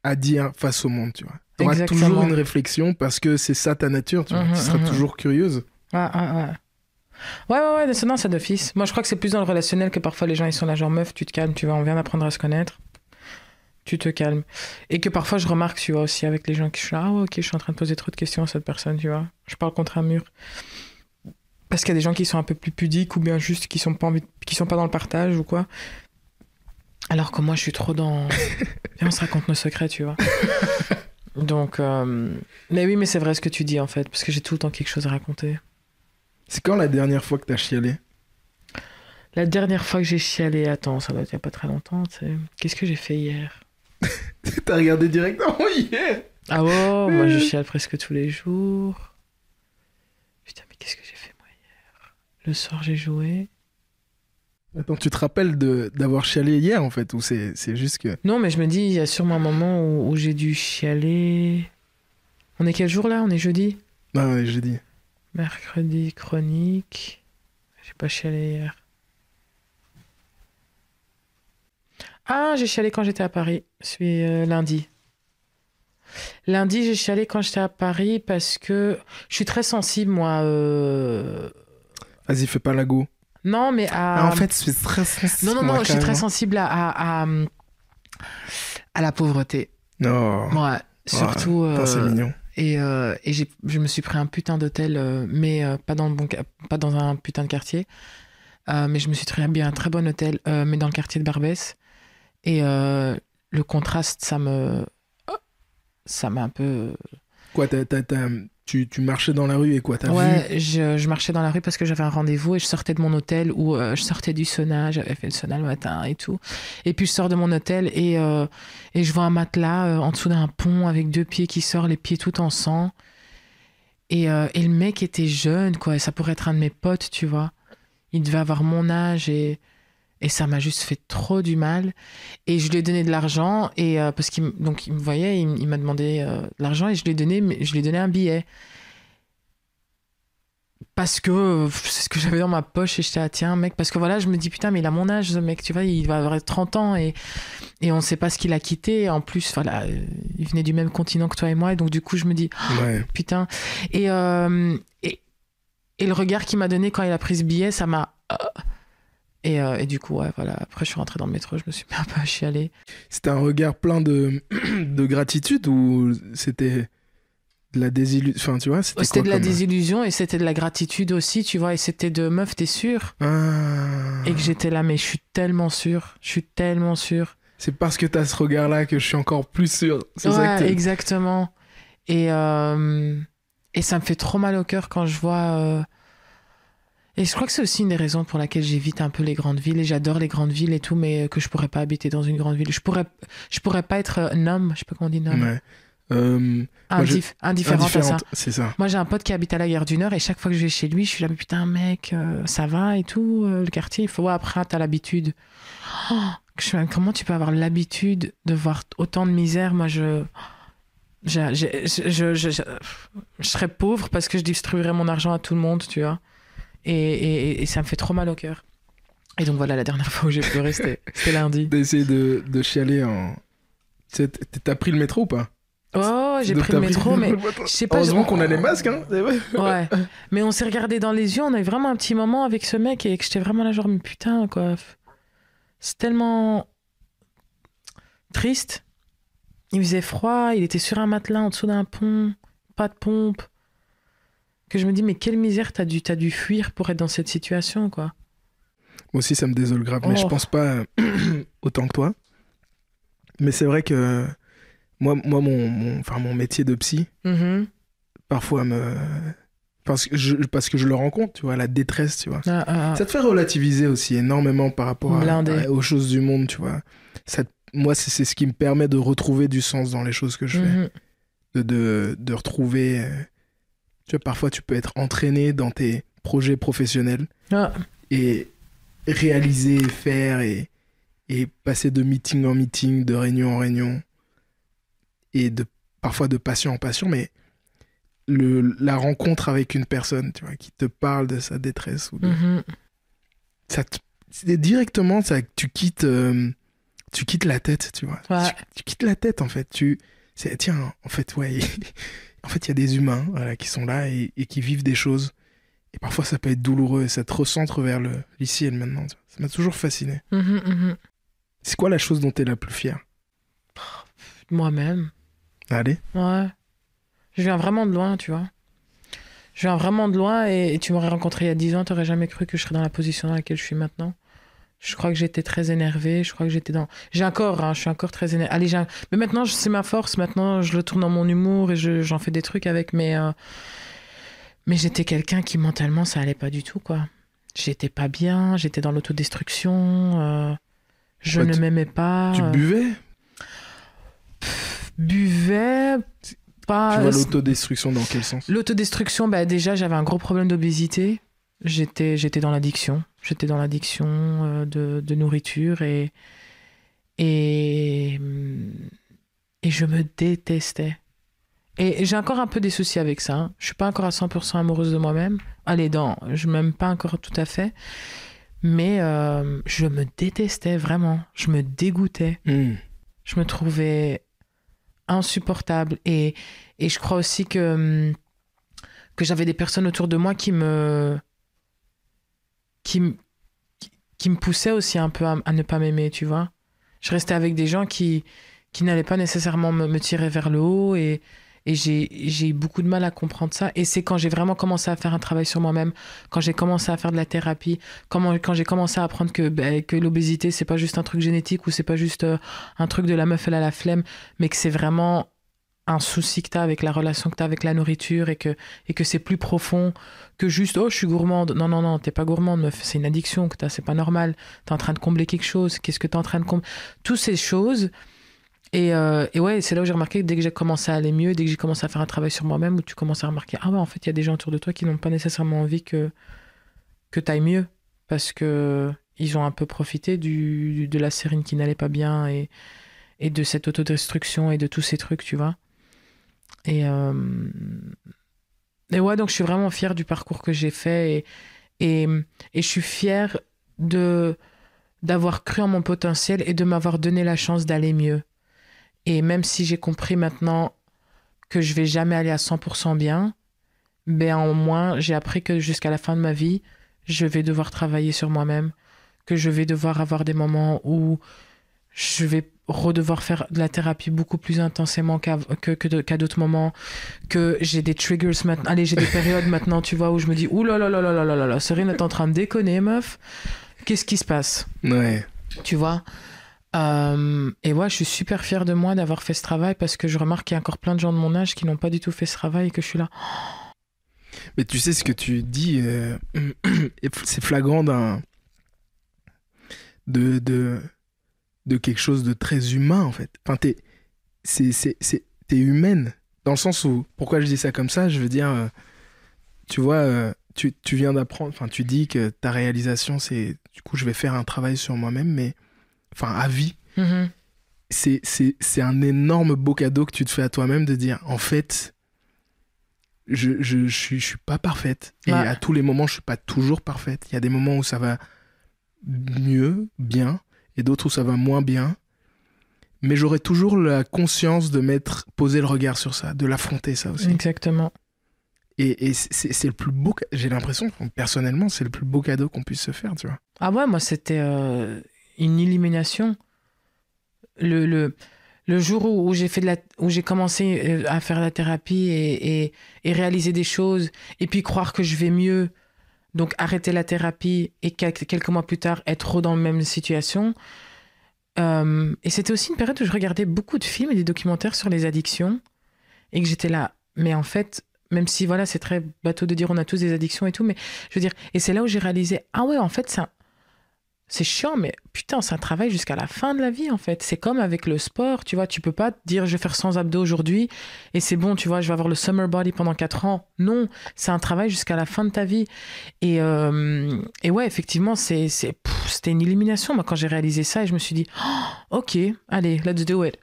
Speaker 1: à dire face au monde, tu vois. Tu auras toujours une réflexion, parce que c'est ça ta nature, tu vois. Tu seras toujours curieuse.
Speaker 2: Ouais. Ouais, non, ça d'office. Moi, je crois que c'est plus dans le relationnel que parfois les gens, ils sont là, genre, meuf, tu te calmes, tu vois, on vient d'apprendre à se connaître. Tu te calmes. Et que parfois, je remarque, tu vois, aussi avec les gens qui sont là, ah ouais, ok, je suis en train de poser trop de questions à cette personne, tu vois. Je parle contre un mur. Parce qu'il y a des gens qui sont un peu plus pudiques ou bien juste qui sont pas dans le partage ou quoi. Alors que moi, je suis trop dans... Viens, on se raconte nos secrets, tu vois. Donc, mais oui, mais c'est vrai ce que tu dis, en fait, parce que j'ai tout le temps quelque chose à raconter.
Speaker 1: C'est quand la dernière fois que t'as chialé?
Speaker 2: La dernière fois que j'ai chialé, attends, ça doit être il y a pas très longtemps, tu sais. Qu'est-ce que j'ai fait hier?
Speaker 1: T'as regardé directement hier?
Speaker 2: Ah ouais, moi je chiale presque tous les jours. Putain, mais qu'est-ce que j'ai fait moi hier? Le soir, j'ai joué.
Speaker 1: Attends, tu te rappelles d'avoir chialé hier, en fait, ou c'est juste que...
Speaker 2: Non, mais je me dis, il y a sûrement un moment où j'ai dû chialer. On est quel jour là? On est jeudi?
Speaker 1: Ah ouais, jeudi.
Speaker 2: Mercredi, chronique. J'ai pas chialé hier. Ah, j'ai chialé quand j'étais à Paris. C'est lundi. Lundi, j'ai chialé quand j'étais à Paris parce que je suis très sensible, moi.
Speaker 1: Vas-y, fais pas la go.
Speaker 2: Non, mais à...
Speaker 1: en fait, je suis très sensible.
Speaker 2: Non, je suis très sensible à la pauvreté.
Speaker 1: Non.
Speaker 2: Ouais, surtout...
Speaker 1: c'est mignon.
Speaker 2: Et je me suis pris un putain d'hôtel, mais pas dans un putain de quartier. Mais je me suis très bien un très bon hôtel, mais dans le quartier de Barbès. Et le contraste, ça m'a un peu...
Speaker 1: Quoi, tu marchais dans la rue et quoi, t'as vu?
Speaker 2: Ouais, je marchais dans la rue parce que j'avais un rendez-vous et je sortais de mon hôtel où je sortais du sauna, j'avais fait le sauna le matin et tout. Et puis je sors de mon hôtel et je vois un matelas en dessous d'un pont avec 2 pieds qui sortent, les pieds tout en sang. Et le mec était jeune, quoi. Et ça pourrait être un de mes potes, tu vois. Il devait avoir mon âge et ça m'a juste fait trop du mal. Et je lui ai donné de l'argent et parce qu'il il me voyait, il m'a demandé de l'argent et je lui ai donné, mais je lui ai donné un billet. Parce que c'est ce que j'avais dans ma poche et j'étais tiens mec, parce que voilà, je me dis putain mais il a mon âge ce mec, tu vois, il va avoir 30 ans et on sait pas ce qu'il a quitté. En plus voilà, il venait du même continent que toi et moi et donc du coup je me dis
Speaker 1: Ouais.
Speaker 2: putain. Et le regard qu'il m'a donné quand il a pris ce billet, ça m'a... Et du coup, ouais, voilà. Après, je suis rentrée dans le métro, je me suis mis un peu à chialer.
Speaker 1: C'était un regard plein de, de gratitude ou c'était de la désillusion? Enfin, tu vois, c'était
Speaker 2: C'était
Speaker 1: quoi
Speaker 2: de la
Speaker 1: comme...
Speaker 2: désillusion et c'était de la gratitude aussi, tu vois. Et c'était de meuf, t'es sûre?
Speaker 1: Ah.
Speaker 2: Et que j'étais là, mais je suis tellement sûre. Je suis tellement sûre.
Speaker 1: C'est parce que t'as ce regard-là que je suis encore plus sûr. C'est ça que
Speaker 2: Ouais, exactement. Et ça me fait trop mal au cœur quand je vois... Et je crois que c'est aussi une des raisons pour laquelle j'évite un peu les grandes villes et j'adore les grandes villes et tout, mais que je pourrais pas habiter dans une grande ville. Je pourrais pas être un, je sais pas comment on dit, homme.
Speaker 1: Ouais.
Speaker 2: Indifférente à ça.
Speaker 1: C'est ça.
Speaker 2: Moi, j'ai un pote qui habite à la Gare du Nord et chaque fois que je vais chez lui, je suis là, mais putain, mec, ça va et tout, le quartier. Il faut voir après, t'as l'habitude. Oh, comment tu peux avoir l'habitude de voir autant de misère? Moi, je serais pauvre parce que je distribuerais mon argent à tout le monde, tu vois. Et ça me fait trop mal au cœur. Et donc voilà, la dernière fois où j'ai pleuré, c'était lundi.
Speaker 1: D'essayer de chialer en... T'as pris le métro ou pas?
Speaker 2: Oh, j'ai pris le métro, mais je sais pas.
Speaker 1: Heureusement qu'on a les masques, hein.
Speaker 2: Ouais. Mais on s'est regardé dans les yeux, on a eu vraiment un petit moment avec ce mec et que j'étais vraiment là, genre, mais putain, quoi. C'est tellement triste. Il faisait froid, il était sur un matelas en dessous d'un pont, pas de pompe. Que je me dis, mais quelle misère t'as dû fuir pour être dans cette situation, quoi.
Speaker 1: Moi aussi, ça me désole grave, mais je pense pas autant que toi. Mais c'est vrai que moi mon métier de psy, parfois parce que je le rencontre, tu vois, la détresse, tu vois. Ça te fait relativiser aussi énormément par rapport aux choses du monde, tu vois. Moi, c'est ce qui me permet de retrouver du sens dans les choses que je fais. De retrouver... Tu vois, parfois, tu peux être entraîné dans tes projets professionnels et réaliser, faire et passer de meeting en meeting, de réunion en réunion et parfois de passion en passion, mais la rencontre avec une personne, tu vois, qui te parle de sa détresse ou directement, tu quittes la tête, tu vois.
Speaker 2: Ouais.
Speaker 1: Tu quittes la tête, en fait. Tiens, en fait, ouais... En fait, il y a des humains qui sont là et qui vivent des choses. Et parfois, ça peut être douloureux et ça te recentre vers l'ici et le maintenant. Ça m'a toujours fasciné. C'est quoi la chose dont tu es la plus fière?
Speaker 2: Moi-même.
Speaker 1: Allez.
Speaker 2: Ouais. Je viens vraiment de loin, tu vois. Je viens vraiment de loin et tu m'aurais rencontré il y a 10 ans, t'aurais jamais cru que je serais dans la position dans laquelle je suis maintenant. Je crois que j'étais très énervée. Je crois que j'étais dans... je suis encore très énervée. Allez, mais maintenant, c'est ma force. Maintenant, je le tourne dans mon humour et j'en fais des trucs avec. Mais j'étais quelqu'un qui, mentalement, ça allait pas du tout, quoi. J'étais pas bien. J'étais dans l'autodestruction. Je ne m'aimais pas.
Speaker 1: Tu buvais?
Speaker 2: Buvais... Pas...
Speaker 1: Tu vois l'autodestruction dans quel sens?
Speaker 2: L'autodestruction, déjà, j'avais un gros problème d'obésité. J'étais dans l'addiction. J'étais dans l'addiction de nourriture et je me détestais. Et j'ai encore un peu des soucis avec ça. Hein. Je suis pas encore à 100% amoureuse de moi-même. Allez, je m'aime pas encore tout à fait. Mais je me détestais vraiment. Je me dégoûtais. Je me trouvais insupportable. Et je crois aussi que j'avais des personnes autour de moi qui me poussait aussi un peu à ne pas m'aimer, tu vois. Je restais avec des gens qui n'allaient pas nécessairement me tirer vers le haut et Et j'ai eu beaucoup de mal à comprendre ça. Et c'est quand j'ai vraiment commencé à faire un travail sur moi-même, quand j'ai commencé à faire de la thérapie, quand j'ai commencé à apprendre que l'obésité, c'est pas juste un truc génétique ou c'est pas juste un truc de la meuf, elle a la flemme, mais que c'est vraiment un souci que tu as avec la relation que tu as avec la nourriture et que c'est plus profond que juste oh je suis gourmande. Non, non, non, t'es pas gourmande, meuf, c'est une addiction que tu as, c'est pas normal. Tu es en train de combler quelque chose. Qu'est-ce que tu es en train de combler? Toutes ces choses. Et ouais, c'est là où j'ai remarqué que dès que j'ai commencé à aller mieux, dès que j'ai commencé à faire un travail sur moi-même, où tu commences à remarquer, ah ouais, en fait, il y a des gens autour de toi qui n'ont pas nécessairement envie que tu ailles mieux. Parce que ils ont un peu profité de la sérine qui n'allait pas bien et de cette autodestruction et de tous ces trucs, tu vois. Et ouais, donc je suis vraiment fière du parcours que j'ai fait et je suis fière d'avoir cru en mon potentiel et de m'avoir donné la chance d'aller mieux. Et même si j'ai compris maintenant que je vais jamais aller à 100% bien, ben au moins j'ai appris que jusqu'à la fin de ma vie, je vais devoir travailler sur moi-même, que je vais devoir avoir des moments où je vais redevoir faire de la thérapie beaucoup plus intensément qu'à d'autres moments, que j'ai des triggers maintenant, allez, j'ai des périodes maintenant, tu vois, où je me dis, ouh là là là là là là là, Cyrine est en train de déconner, meuf, qu'est-ce qui se passe?
Speaker 1: Ouais.
Speaker 2: Tu vois? Et ouais, je suis super fière de moi d'avoir fait ce travail parce que je remarque qu'il y a encore plein de gens de mon âge qui n'ont pas du tout fait ce travail et que je suis là.
Speaker 1: Mais tu sais ce que tu dis, c'est flagrant de quelque chose de très humain, en fait. Enfin, t'es humaine. Dans le sens où, pourquoi je dis ça comme ça, je veux dire, tu vois, tu viens d'apprendre, enfin, tu dis que ta réalisation, c'est, du coup, je vais faire un travail sur moi-même, mais, enfin, à vie.
Speaker 2: Mm-hmm.
Speaker 1: C'est un énorme beau cadeau que tu te fais à toi-même de dire, en fait, je suis pas parfaite. Et à tous les moments, je suis pas toujours parfaite. Il y a des moments où ça va mieux, bien, et d'autres où ça va moins bien. Mais j'aurai toujours la conscience de poser le regard sur ça, de l'affronter ça aussi.
Speaker 2: Exactement.
Speaker 1: Et c'est le plus beau, j'ai l'impression, personnellement, c'est le plus beau cadeau qu'on puisse se faire, tu vois.
Speaker 2: Ah ouais, moi c'était une illumination. Le jour où j'ai commencé à faire la thérapie et réaliser des choses, et puis croire que je vais mieux, donc arrêter la thérapie et quelques mois plus tard être dans la même situation. Et c'était aussi une période où je regardais beaucoup de films et des documentaires sur les addictions et que j'étais là, mais en fait, même si voilà, c'est très bateau de dire on a tous des addictions et tout, mais je veux dire, et c'est là où j'ai réalisé, ah ouais, en fait, c'est chiant, mais putain, c'est un travail jusqu'à la fin de la vie, en fait. C'est comme avec le sport, tu vois, tu peux pas te dire je vais faire 100 abdos aujourd'hui et c'est bon, tu vois, je vais avoir le summer body pendant 4 ans. Non, c'est un travail jusqu'à la fin de ta vie. Et ouais, effectivement, c'était une illumination. Moi, quand j'ai réalisé ça, et je me suis dit, oh, ok, allez, let's do it.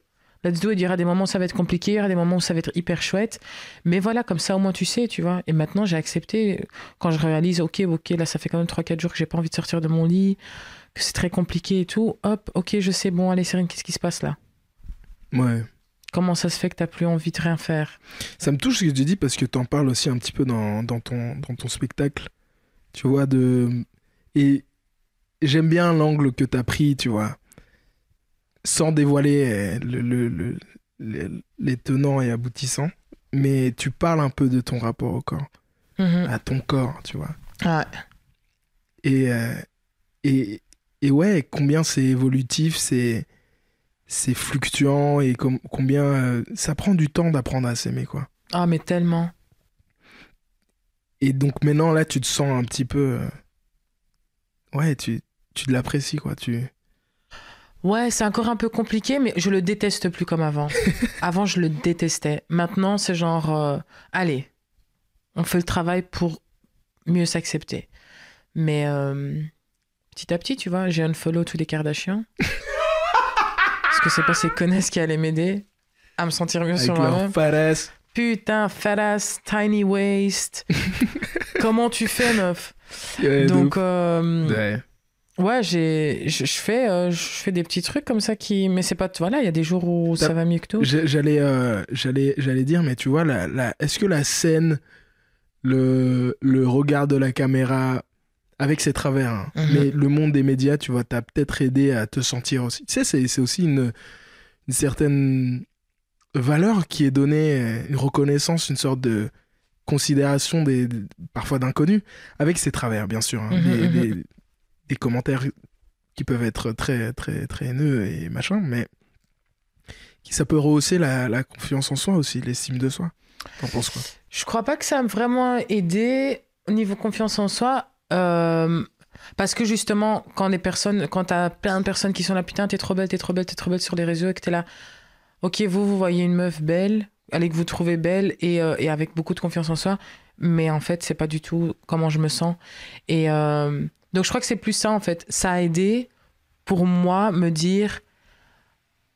Speaker 2: Let's do it. Il y aura des moments où ça va être compliqué, il y aura des moments où ça va être hyper chouette. Mais voilà, comme ça, au moins, tu sais, tu vois. Et maintenant, j'ai accepté, quand je réalise, ok, là, ça fait quand même 3-4 jours que j'ai pas envie de sortir de mon lit, que c'est très compliqué et tout, hop, ok, je sais, bon, allez, Cyrine, qu'est-ce qui se passe là? Ouais. Comment ça se fait que t'as plus envie de rien faire?
Speaker 1: Ça me touche ce que tu dis parce que t'en parles aussi un petit peu dans ton spectacle, tu vois, et j'aime bien l'angle que t'as pris, tu vois, sans dévoiler les tenants et aboutissants, mais tu parles un peu de ton rapport au corps, à ton corps, tu vois. Ouais. Et ouais, combien c'est évolutif, c'est fluctuant et combien ça prend du temps d'apprendre à s'aimer, quoi.
Speaker 2: Ah, mais tellement.
Speaker 1: Et donc maintenant, là, tu te sens un petit peu... ouais, tu l'apprécies, quoi.
Speaker 2: Ouais, c'est encore un peu compliqué, mais je le déteste plus comme avant. Avant, je le détestais. Maintenant, c'est genre... allez, on fait le travail pour mieux s'accepter. Mais... petit à petit, tu vois, j'ai unfollow tous les Kardashians. Parce que c'est pas ces connasses qui allaient m'aider à me sentir mieux sur moi-même.
Speaker 1: Avec leur fat ass.
Speaker 2: Putain, fat ass, tiny waist. Comment tu fais, meuf?
Speaker 1: Ouais,
Speaker 2: donc,
Speaker 1: ouais,
Speaker 2: je fais des petits trucs comme ça qui... Mais c'est pas... Voilà, il y a des jours où ça va mieux que tout.
Speaker 1: J'allais dire, mais tu vois, est-ce que la scène, le regard de la caméra... avec ses travers, hein. Mais le monde des médias, tu vois, t'as peut-être aidé à te sentir aussi. Tu sais, c'est aussi une certaine valeur qui est donnée, une reconnaissance, une sorte de considération parfois d'inconnus, avec ses travers, bien sûr. Hein. Des commentaires qui peuvent être très, très, très haineux et machin, mais ça peut rehausser la confiance en soi aussi, l'estime de soi. T'en penses quoi?
Speaker 2: Je crois pas que ça a vraiment aidé au niveau confiance en soi. Parce que justement, quand t'as plein de personnes qui sont là, putain, t'es trop belle sur les réseaux, et que t'es là, ok, vous voyez une meuf belle, allez, que vous trouvez belle et avec beaucoup de confiance en soi, mais en fait, c'est pas du tout comment je me sens. Et donc, je crois que c'est plus ça, en fait. Ça a aidé pour moi me dire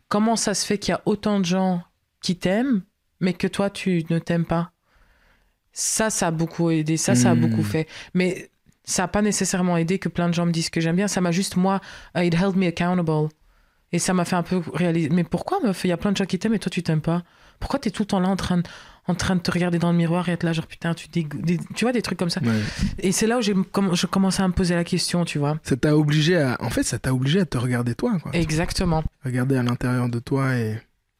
Speaker 2: comment ça se fait qu'il y a autant de gens qui t'aiment, mais que toi, tu ne t'aimes pas. Ça a beaucoup aidé, ça a beaucoup fait. Mais ça n'a pas nécessairement aidé que plein de gens me disent que j'aime bien. Ça m'a juste, moi, it held me accountable. Et ça m'a fait un peu réaliser, mais pourquoi, meuf, il y a plein de gens qui t'aiment et toi, tu t'aimes pas? Pourquoi t'es tout le temps là en train de te regarder dans le miroir et être là, genre, putain, tu vois, des trucs comme ça. Ouais. Et c'est là où je commençais à me poser la question, tu vois.
Speaker 1: Ça t'a obligé à te regarder toi, quoi.
Speaker 2: Exactement.
Speaker 1: Regarder à l'intérieur de toi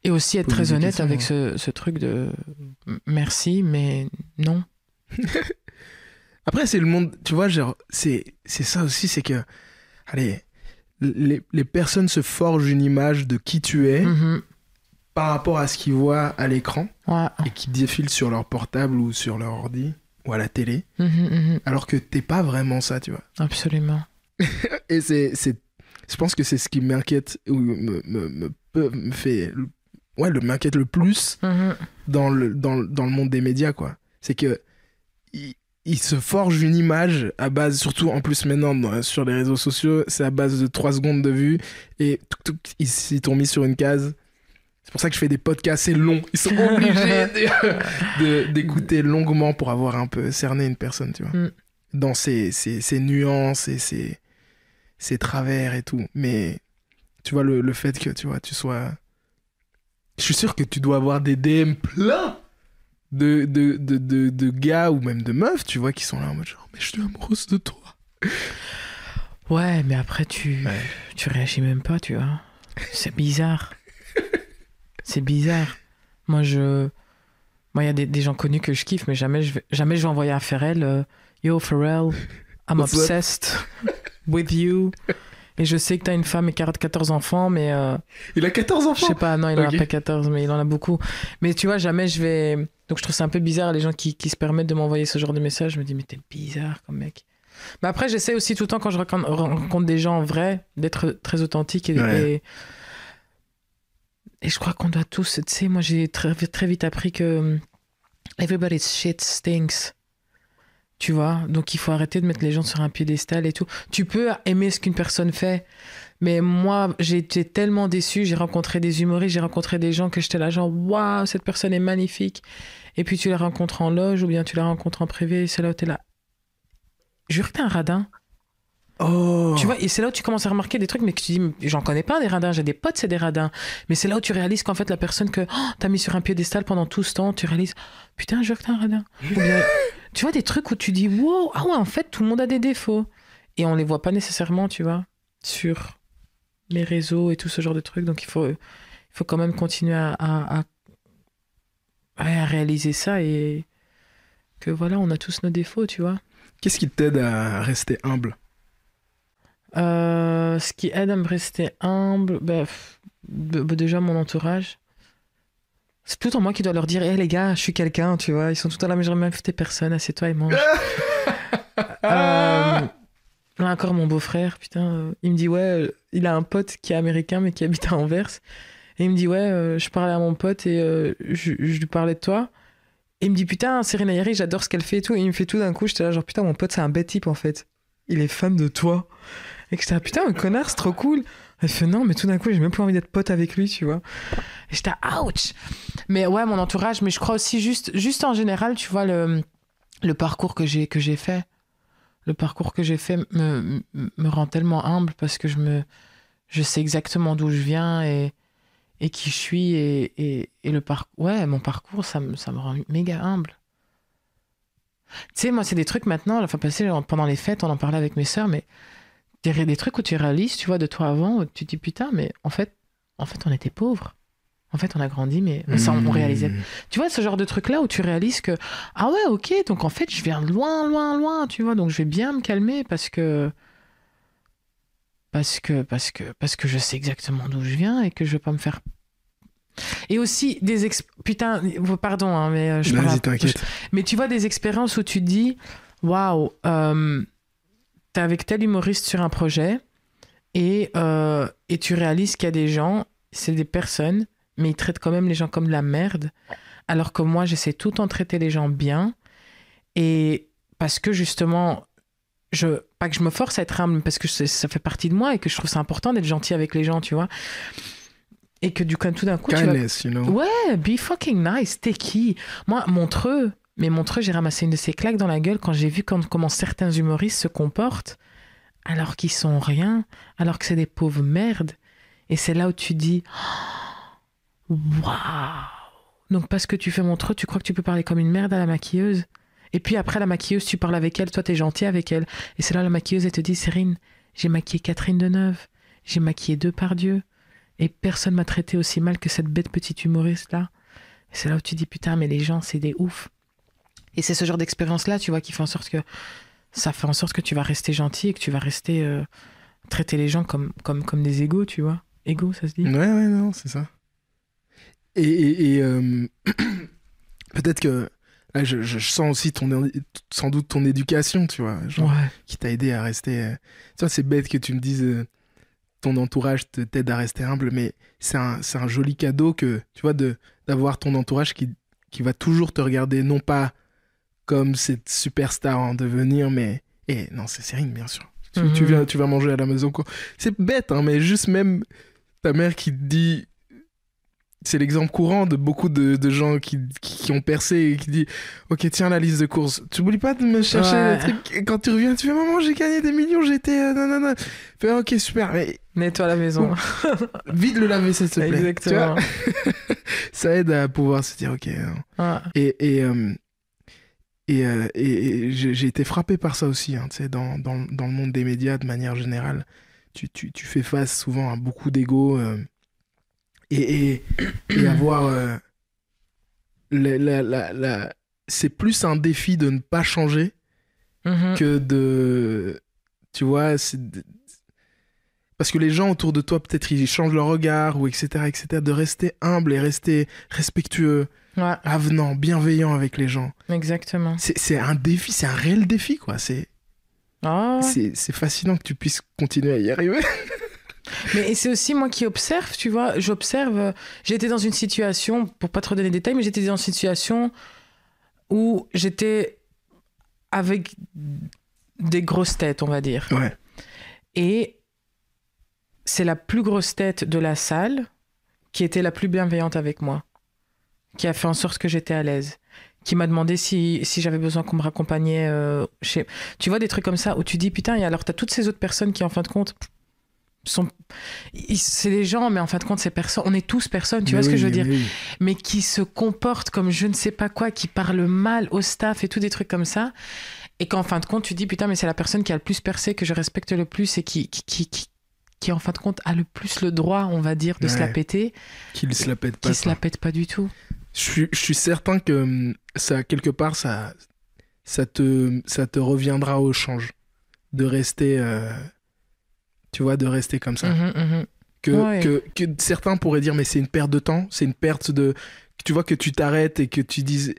Speaker 2: et aussi être très honnête avec ce truc de merci, mais non.
Speaker 1: Après, c'est le monde, tu vois, genre, c'est ça aussi, c'est que, allez, les personnes se forgent une image de qui tu es par rapport à ce qu'ils voient à l'écran et qui défilent sur leur portable ou sur leur ordi ou à la télé, alors que t'es pas vraiment ça, tu vois.
Speaker 2: Absolument.
Speaker 1: Et je pense que c'est ce qui m'inquiète ou m'inquiète le plus dans le monde des médias, quoi. C'est que il se forge une image à base, surtout en plus maintenant sur les réseaux sociaux, c'est à base de 3 secondes de vue et ils t'ont mis sur une case. C'est pour ça que je fais des podcasts, c'est long. Ils sont obligés d'écouter longuement pour avoir un peu cerné une personne, tu vois. Dans ses nuances et ses travers et tout. Mais tu vois, le fait que tu sois... Je suis sûr que tu dois avoir des DM plein de gars ou même de meufs, tu vois, qui sont là en mode genre, mais je suis amoureuse de toi.
Speaker 2: Ouais, mais après, tu réagis même pas, tu vois. C'est bizarre. C'est bizarre. Moi, il y a des gens connus que je kiffe, mais jamais je vais envoyer à Pharrell Yo, Pharrell, I'm obsessed with you. Et je sais que t'as une femme et 14 enfants, mais...
Speaker 1: Il a 14 enfants?
Speaker 2: Je sais pas, non, il en a pas 14, mais il en a beaucoup. Mais tu vois, jamais je vais... Donc je trouve ça un peu bizarre, les gens qui se permettent de m'envoyer ce genre de message. Je me dis, mais t'es bizarre comme mec. Mais après, j'essaie aussi tout le temps, quand je rencontre des gens vrais, d'être très authentique. Et je crois qu'on doit tous... Tu sais, moi, j'ai très vite appris que... Everybody's shit stinks. Tu vois, donc il faut arrêter de mettre les gens sur un piédestal et tout. Tu peux aimer ce qu'une personne fait, mais moi, j'ai été tellement déçue. J'ai rencontré des humoristes, j'ai rencontré des gens que j'étais là genre, waouh, cette personne est magnifique. Et puis tu la rencontres en loge ou bien tu la rencontres en privé, et c'est là où t'es là. Jure que t'es un radin.
Speaker 1: Oh.
Speaker 2: Tu vois, et c'est là où tu commences à remarquer des trucs, mais que tu dis, j'en connais pas des radins, j'ai des potes, c'est des radins. Mais c'est là où tu réalises qu'en fait, la personne que t'as mis sur un piédestal pendant tout ce temps, tu réalises, putain, jure que t'es un radin. Ou bien, tu vois, des trucs où tu dis, wow, ah ouais, en fait, tout le monde a des défauts. Et on les voit pas nécessairement, tu vois, sur les réseaux et tout ce genre de trucs. Donc il faut quand même continuer à réaliser ça et que voilà, on a tous nos défauts, tu vois.
Speaker 1: Qu'est-ce qui t'aide à rester humble?
Speaker 2: Ce qui aide à me rester humble, déjà mon entourage. C'est tout en moi qui dois leur dire, hé les gars, je suis quelqu'un, tu vois. Ils sont tout à l'heure, mais j'aurais invité personne, assieds-toi et mange. Là encore, mon beau-frère, putain, il me dit, ouais, il a un pote qui est américain, mais qui habite à Anvers. Et il me dit, ouais, je parlais à mon pote et je lui parlais de toi. Et il me dit, putain, Serena Yari, j'adore ce qu'elle fait et tout. Et il me fait tout d'un coup, j'étais là, genre, putain, mon pote, c'est un bête type, en fait. Il est fan de toi. Et que j'étais là, putain, un connard, c'est trop cool. Elle fait, non, mais tout d'un coup, j'ai même plus envie d'être pote avec lui, tu vois. Et j'étais, ouch. Mais ouais, mon entourage, mais je crois aussi, juste en général, tu vois, le parcours que j'ai fait. Le parcours que j'ai fait me rend tellement humble parce que je sais exactement d'où je viens et qui je suis et le mon parcours, ça me rend méga humble. Tu sais, moi, c'est des trucs maintenant, la fois passée, pendant les fêtes, on en parlait avec mes sœurs, mais des trucs où tu réalises, tu vois, de toi avant, où tu te dis, putain, mais en fait, on était pauvres. En fait, on a grandi, mais ça, on réalisait. Tu vois, ce genre de truc-là où tu réalises que, ah ouais, ok, donc en fait, je viens de loin, loin, loin, tu vois, donc je vais bien me calmer parce que je sais exactement d'où je viens et que je vais pas me faire. Et aussi putain, pardon, hein, mais je
Speaker 1: Vas-y, t'inquiète.
Speaker 2: Mais tu vois des expériences où tu te dis, waouh, t'es avec tel humoriste sur un projet et tu réalises qu'il y a des gens, c'est des personnes, mais ils traitent quand même les gens comme de la merde, alors que moi, j'essaie tout le temps de traiter les gens bien. Et parce que justement, pas que je me force à être humble, mais parce que ça fait partie de moi et que je trouve ça important d'être gentil avec les gens, tu vois. Et que tout d'un coup,
Speaker 1: Kindness, you know.
Speaker 2: Ouais, be fucking nice, t'es qui? Moi, Montreux, j'ai ramassé une de ces claques dans la gueule quand j'ai vu comment certains humoristes se comportent alors qu'ils sont rien, alors que c'est des pauvres merdes. Et c'est là où tu dis, waouh! Donc parce que tu fais Montreux, tu crois que tu peux parler comme une merde à la maquilleuse? Et puis après, la maquilleuse, tu parles avec elle, toi, t'es gentil avec elle. Et c'est là la maquilleuse, elle te dit, Cérine, j'ai maquillé Catherine Deneuve, j'ai maquillé Depardieu, et personne m'a traité aussi mal que cette bête petite humoriste-là. Et c'est là où tu dis, putain, mais les gens, c'est des oufs. Et c'est ce genre d'expérience-là, tu vois, qui fait en sorte que ça fait en sorte que tu vas rester gentil et que tu vas rester traiter les gens comme des égaux, tu vois. Égaux, ça se dit?
Speaker 1: Ouais, non, c'est ça. Et peut-être que là, je sens aussi sans doute ton éducation, tu vois, genre,
Speaker 2: Ouais.
Speaker 1: qui t'a aidé à rester. Tu vois, c'est bête que tu me dises ton entourage t'aide à rester humble, mais c'est un joli cadeau que, tu vois, d'avoir ton entourage qui va toujours te regarder, non pas comme cette superstar en devenir, mais. Non, c'est Cérine, bien sûr. Tu vas manger à la maison, quoi. C'est bête, hein, mais juste même ta mère qui te dit. C'est l'exemple courant de beaucoup de gens qui ont percé et qui dit ok, tiens la liste de courses, tu n'oublies pas de me chercher le truc, et quand tu reviens tu fais maman j'ai gagné des millions, j'étais nanana, fais ok super, mais
Speaker 2: nettoie la maison,
Speaker 1: vide le lave-vaisselle s'il te plaît.
Speaker 2: Exactement.
Speaker 1: Ça aide à pouvoir se dire ok,
Speaker 2: ouais.
Speaker 1: et j'ai été frappé par ça aussi, hein, tu sais, dans le monde des médias de manière générale, tu fais face souvent à beaucoup d'ego. Et avoir c'est plus un défi de ne pas changer que de, tu vois, parce que les gens autour de toi peut-être ils changent leur regard ou etc, de rester humble et rester respectueux, avenant, bienveillant avec les gens.
Speaker 2: Exactement.
Speaker 1: C'est un défi, c'est un réel défi, quoi. C'est fascinant que tu puisses continuer à y arriver.
Speaker 2: Mais c'est aussi moi qui observe, tu vois, j'ai été dans une situation, pour pas trop donner de détails, mais j'étais dans une situation où j'étais avec des grosses têtes, on va dire.
Speaker 1: Ouais.
Speaker 2: Et c'est la plus grosse tête de la salle qui était la plus bienveillante avec moi, qui a fait en sorte que j'étais à l'aise, qui m'a demandé si j'avais besoin qu'on me raccompagnait chez... Tu vois, des trucs comme ça où tu dis, putain, et alors t'as toutes ces autres personnes qui, en fin de compte... c'est des gens, mais en fin de compte c'est personne, on est tous personnes, tu vois ce que je veux dire, mais qui se comportent comme je ne sais pas quoi, qui parlent mal au staff et tout, des trucs comme ça, et qu'en fin de compte tu dis putain mais c'est la personne qui a le plus percé, que je respecte le plus et qui en fin de compte a le plus le droit, on va dire, de se la péter,
Speaker 1: qui se la pète pas,
Speaker 2: qui se la pète pas du tout.
Speaker 1: Je suis certain que ça, quelque part, ça te reviendra au change de rester tu vois, de rester comme ça. Que certains pourraient dire mais c'est une perte de temps, c'est une perte de... Tu vois, que tu t'arrêtes et que tu dises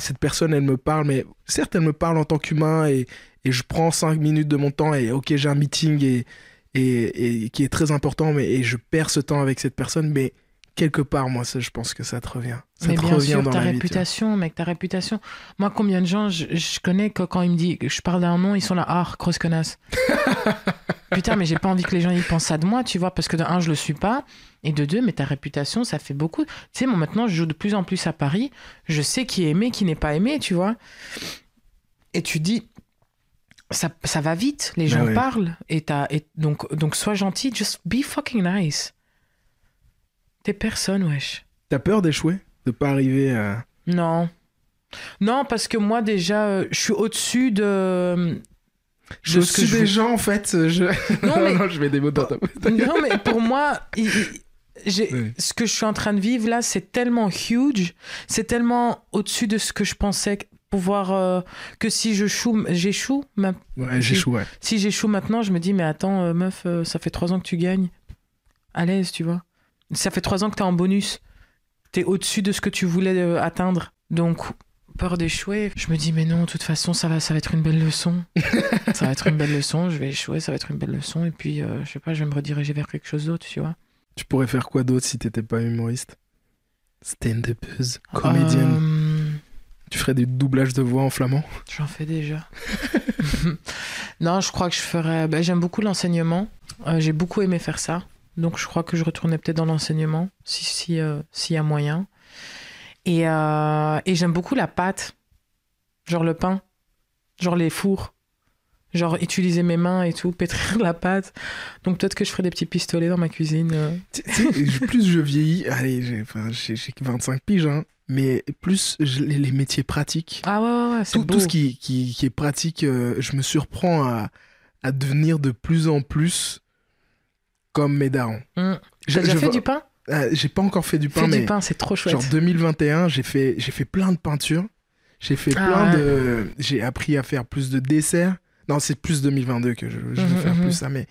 Speaker 1: cette personne elle me parle, mais certes elle me parle en tant qu'humain et je prends 5 minutes de mon temps et ok j'ai un meeting et qui est très important et je perds ce temps avec cette personne, mais quelque part moi je pense que ça te revient. Ça
Speaker 2: mais
Speaker 1: te
Speaker 2: bien
Speaker 1: revient
Speaker 2: sûr,
Speaker 1: dans
Speaker 2: ta
Speaker 1: la
Speaker 2: réputation, vie, mec, ta réputation. Moi, combien de gens je connais que quand ils me disent que je parle d'un nom, ils sont là, grosse connasse. Putain, mais j'ai pas envie que les gens y pensent ça de moi, tu vois, parce que de un, je le suis pas, et de deux, mais ta réputation, ça fait beaucoup. Tu sais, moi maintenant, je joue de plus en plus à Paris, je sais qui est aimé, qui n'est pas aimé, tu vois. Et tu dis, ça va vite, les gens parlent, et donc sois gentil, just be fucking nice. T'es personne, wesh.
Speaker 1: T'as peur d'échouer? De pas arriver à...
Speaker 2: Non, parce que moi déjà, je suis au-dessus de...
Speaker 1: Je suis des gens en fait. Non,
Speaker 2: mais...
Speaker 1: je mets des mots dans ta bouche.
Speaker 2: Non mais pour moi
Speaker 1: Oui.
Speaker 2: Ce que je suis en train de vivre là, c'est tellement huge, c'est tellement au-dessus de ce que je pensais pouvoir. Que si j'échoue.
Speaker 1: Ouais, j'échoue, ouais.
Speaker 2: Si j'échoue maintenant, je me dis, mais attends, meuf, ça fait 3 ans que tu gagnes. À l'aise, tu vois. Ça fait 3 ans que t'es en bonus. T'es au-dessus de ce que tu voulais atteindre. Donc, peur d'échouer. Je me dis, mais non, de toute façon, ça va être une belle leçon. Ça va être une belle leçon, je vais échouer, ça va être une belle leçon. Et puis, je sais pas, je vais me rediriger vers quelque chose d'autre, tu vois.
Speaker 1: Tu pourrais faire quoi d'autre si t'étais pas humoriste? Stand-upeuse, comédienne. Tu ferais des doublages de voix en flamand?
Speaker 2: J'en fais déjà. Non, je crois que je ferais... j'aime beaucoup l'enseignement. J'ai beaucoup aimé faire ça. Donc, je crois que je retournais peut-être dans l'enseignement, s'il y a moyen. Et j'aime beaucoup la pâte. Genre le pain. Genre les fours. Genre utiliser mes mains et tout, pétrir la pâte. Donc peut-être que je ferai des petits pistolets dans ma cuisine.
Speaker 1: Plus je vieillis, allez, j'ai 25 piges, hein, mais plus les métiers pratiques.
Speaker 2: Ah ouais, c'est beau.
Speaker 1: Tout ce qui est pratique, je me surprends à devenir de plus en plus comme mes darons.
Speaker 2: T'as déjà fait du pain?
Speaker 1: J'ai pas encore fait du pain,
Speaker 2: mais...
Speaker 1: mais
Speaker 2: du pain, c'est trop chouette.
Speaker 1: genre 2021, j'ai fait plein de peintures. J'ai fait j'ai appris à faire plus de desserts. Non, c'est plus 2022 que je veux faire plus ça, mais...